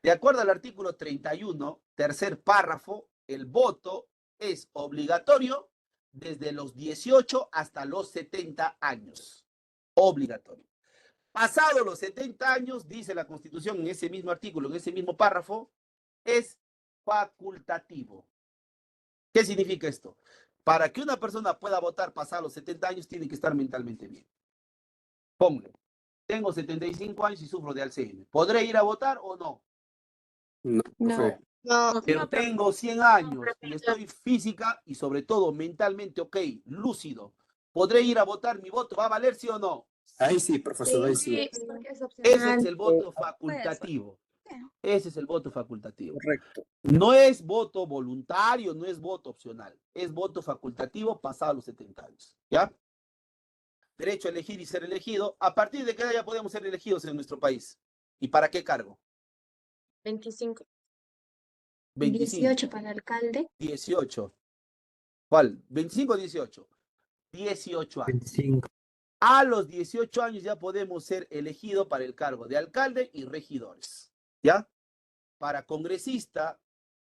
De acuerdo al artículo 31, tercer párrafo, el voto es obligatorio desde los 18 hasta los 70 años. Obligatorio. Pasado los 70 años, dice la Constitución en ese mismo artículo, en ese mismo párrafo, es facultativo. ¿Qué significa esto? Para que una persona pueda votar pasados los 70 años, tiene que estar mentalmente bien. Ponle, tengo 75 años y sufro de Alzheimer. ¿Podré ir a votar o no? No, profe. No. Pero tengo 100 años y estoy física y sobre todo mentalmente ok, lúcido. ¿Podré ir a votar? ¿Mi voto va a valer, sí o no? Ahí sí, profesor, ahí sí. Sí, porque es opcional. Ese es el voto facultativo. Ese es el voto facultativo. Correcto. No es voto voluntario, no es voto opcional. Es voto facultativo pasado los 70 años. ¿Ya? Derecho a elegir y ser elegido. ¿A partir de qué edad ya podemos ser elegidos en nuestro país? ¿Y para qué cargo? 25. 25. 18 para alcalde. 18. ¿Cuál? 25 o 18. 18 años. 25. A los 18 años ya podemos ser elegidos para el cargo de alcalde y regidores. ¿Ya? Para congresista,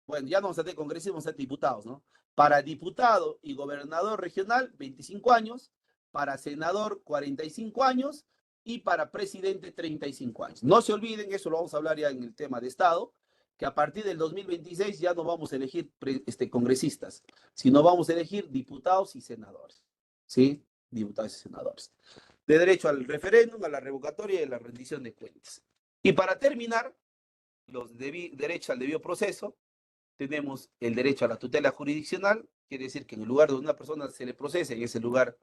bueno, ya no vamos a tener congresistas, vamos a tener diputados, ¿no? Para diputado y gobernador regional, 25 años. Para senador, 45 años. Y para presidente, 35 años. No se olviden, eso lo vamos a hablar ya en el tema de Estado, que a partir del 2026 ya no vamos a elegir congresistas, sino vamos a elegir diputados y senadores. ¿Sí? Diputados y senadores. De derecho al referéndum, a la revocatoria y a la rendición de cuentas. Y para terminar, los derechos al debido proceso, tenemos el derecho a la tutela jurisdiccional, quiere decir que en el lugar donde una persona se le procesa, en ese lugar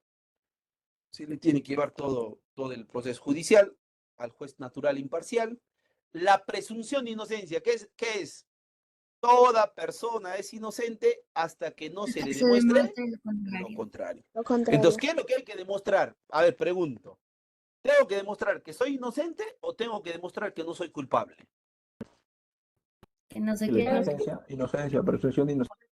se le tiene que llevar todo el proceso judicial al juez natural imparcial. La presunción de inocencia, ¿qué es? Toda persona es inocente hasta que no se le demuestre lo contrario. Entonces, ¿qué es lo que hay que demostrar? A ver, pregunto. ¿Tengo que demostrar que soy inocente o tengo que demostrar que no soy culpable? Que no se quiere. Inocencia, presunción de inocencia.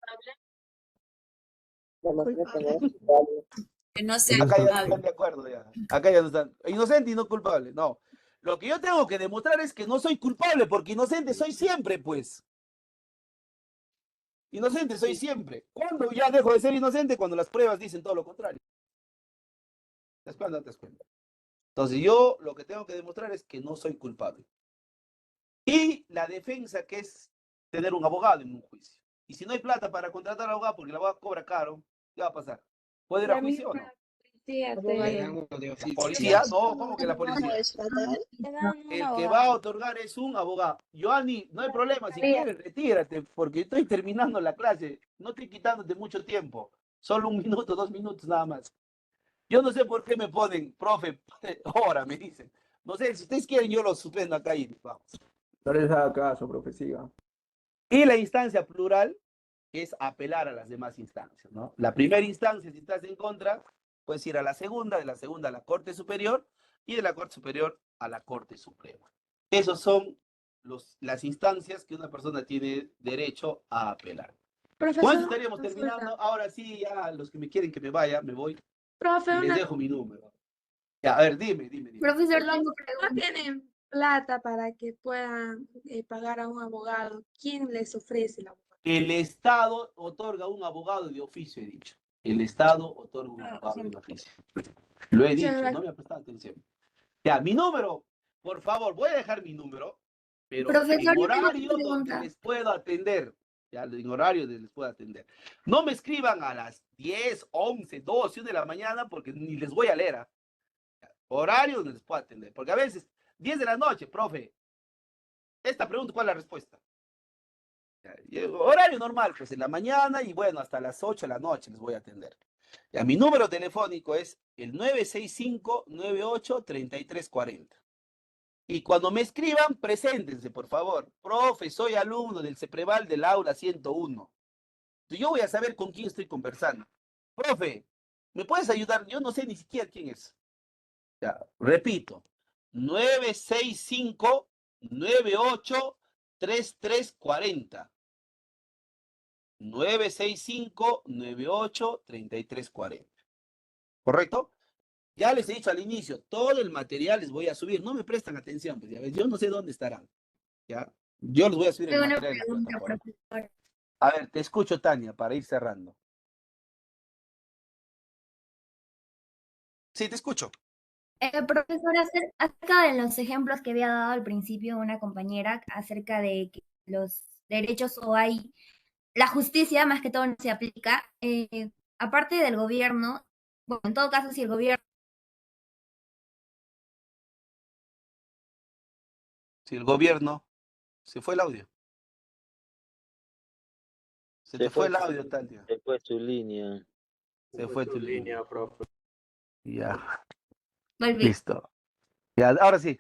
Que no sea Acá ya no culpable. están de acuerdo ya. Acá ya no están. Inocente y no culpable. No. Lo que yo tengo que demostrar es que no soy culpable, porque inocente soy siempre, pues. Inocente soy siempre. ¿Cuándo ya dejo de ser inocente? Cuando las pruebas dicen todo lo contrario. ¿Te das cuenta? ¿Te das cuenta? Entonces yo lo que tengo que demostrar es que no soy culpable. Y la defensa, que es tener un abogado en un juicio. Y si no hay plata para contratar al abogado, porque el abogado cobra caro, ¿qué va a pasar? ¿Puede ir a juicio o no? La policía, no, ¿cómo que la policía? El que va a otorgar es un abogado. Joanny, no hay problema, si quieres retírate, porque estoy terminando la clase, no estoy quitándote mucho tiempo, solo 1 minuto, 2 minutos nada más. Yo no sé por qué me ponen, profe, ahora me dicen. No sé, si ustedes quieren yo lo suspendo acá y vamos. No les haga caso, profe, siga. Y la instancia plural es apelar a las demás instancias, ¿no? La primera instancia, si estás en contra, puedes ir a la segunda, de la segunda a la Corte Superior y de la Corte Superior a la Corte Suprema. Esos son las instancias que una persona tiene derecho a apelar. Profesor, Con eso una estaríamos consulta. terminando. Ahora sí, ya los que me quieren que me vaya, me voy Profe, y les una dejo mi número. Ya, a ver, dime. Profesor, Los tengo que no tienen plata para que puedan pagar a un abogado, ¿quién les ofrece el abogado? El Estado otorga un abogado de oficio, he dicho. El Estado otorga un Ah, abogado sí. de oficio. Lo he Muchas dicho, gracias. no me ha prestado atención. Ya, mi número, por favor, voy a dejar mi número, pero Profesor, en yo tengo una horario donde pregunta. les puedo atender. Ya, en horario donde les puedo atender. No me escriban a las 10, 11, 12, 1 de la mañana porque ni les voy a leer. ¿Ah? Horario donde les puedo atender. Porque a veces, 10 de la noche, profe, esta pregunta, ¿cuál es la respuesta? Horario normal, pues en la mañana y bueno, hasta las 8 de la noche les voy a atender. Ya, mi número telefónico es el 965-98-3340. Y cuando me escriban, preséntense, por favor. Profe, soy alumno del CEPREVAL del aula 101. Yo voy a saber con quién estoy conversando. Profe, ¿me puedes ayudar? Yo no sé ni siquiera quién es. Ya, repito, 965-98-3340. 965-98-3340. ¿Correcto? Ya les he dicho al inicio, todo el material les voy a subir. No me prestan atención, pues ya ves, yo no sé dónde estarán. ¿Ya? Yo les voy a subir el Tengo una material en la pregunta, plataforma. profesor. A ver, te escucho, Tania, para ir cerrando. Sí, te escucho. Profesor, acerca de los ejemplos que había dado al principio una compañera acerca de que los derechos o hay la justicia más que todo no se aplica, aparte del gobierno, bueno, en todo caso si el gobierno Si el gobierno, se fue el audio. Se te fue el audio, Tania. Se fue su línea. Se fue tu línea, profe. Ya, volví. listo. Ya, ahora sí.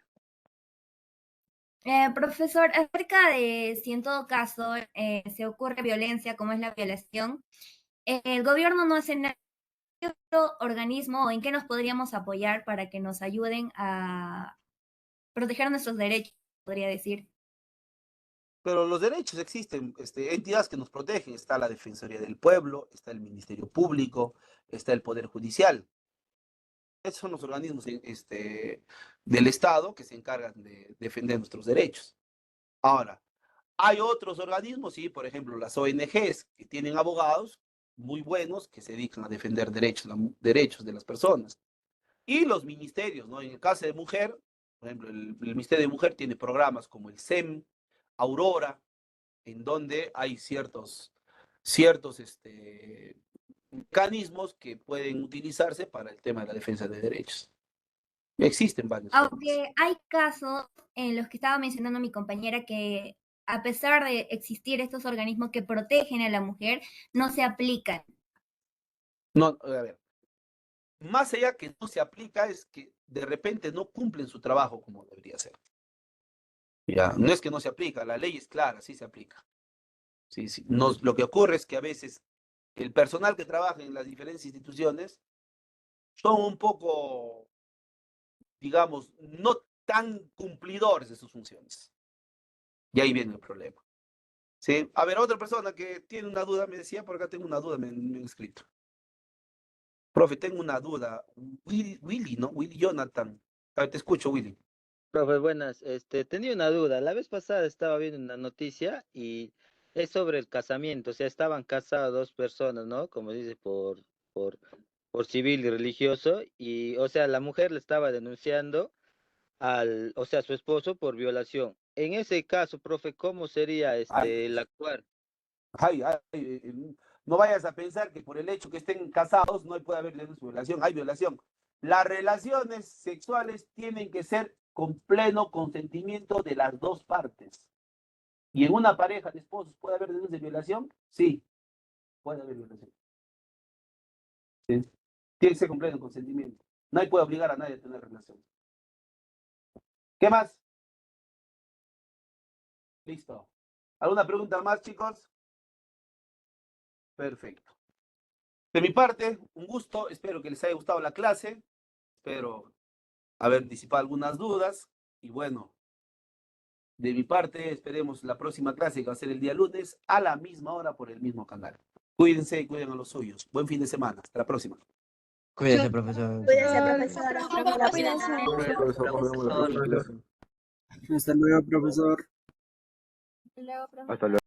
Profesor, acerca de si en todo caso se ocurre violencia como es la violación, el gobierno no hace nada. ¿Qué otro organismo o en qué nos podríamos apoyar para que nos ayuden a proteger nuestros derechos, podría decir? Pero los derechos existen, entidades que nos protegen. Está la Defensoría del Pueblo, está el Ministerio Público, está el Poder Judicial. Esos son los organismos del Estado que se encargan de defender nuestros derechos. Ahora, hay otros organismos, sí, por ejemplo, las ONGs que tienen abogados muy buenos que se dedican a defender derechos de las personas. Y los ministerios, ¿no? En el caso de mujer, por ejemplo, el Ministerio de Mujer tiene programas como el SEM, Aurora, en donde hay ciertos mecanismos que pueden utilizarse para el tema de la defensa de derechos. Existen varios formas. Aunque hay casos en los que estaba mencionando mi compañera que a pesar de existir estos organismos que protegen a la mujer, no se aplican. No, a ver, más allá que no se aplica es que de repente no cumplen su trabajo como debería ser. Ya, no es que no se aplica, la ley es clara, sí se aplica. Sí, sí. Lo que ocurre es que a veces el personal que trabaja en las diferentes instituciones son un poco, digamos, no tan cumplidores de sus funciones. Y ahí viene el problema. ¿Sí? A ver, otra persona que tiene una duda, me decía, por acá tengo una duda, me han escrito. Profe, tengo una duda. Willy, ¿no? Willy Jonathan. A ver, te escucho, Willy. Profe, buenas. Tenía una duda. La vez pasada estaba viendo una noticia y es sobre el casamiento. O sea, estaban casadas dos personas, ¿no? Como dice, por, por civil y religioso. Y, o sea, la mujer le estaba denunciando o sea, a su esposo por violación. En ese caso, profe, ¿cómo sería el actuar? No vayas a pensar que por el hecho que estén casados no puede haber violación. Hay violación. Las relaciones sexuales tienen que ser con pleno consentimiento de las dos partes. ¿Y en una pareja de esposos puede haber denuncia de violación? Sí, puede haber violación. ¿Sí? Tiene que ser con pleno consentimiento. Nadie puede obligar a nadie a tener relación. ¿Qué más? Listo. ¿Alguna pregunta más, chicos? Perfecto. De mi parte, un gusto. Espero que les haya gustado la clase. Espero haber disipado algunas dudas. Y bueno, De mi parte, esperemos la próxima clase que va a ser el día lunes a la misma hora por el mismo canal. Cuídense y cuiden a los suyos. Buen fin de semana. Hasta la próxima. Cuídese, profesor. Cuídense, profesora. Hasta la Cuídense. próxima. Profesor, nos vemos la próxima clase. Hasta luego, profesor. Hasta luego.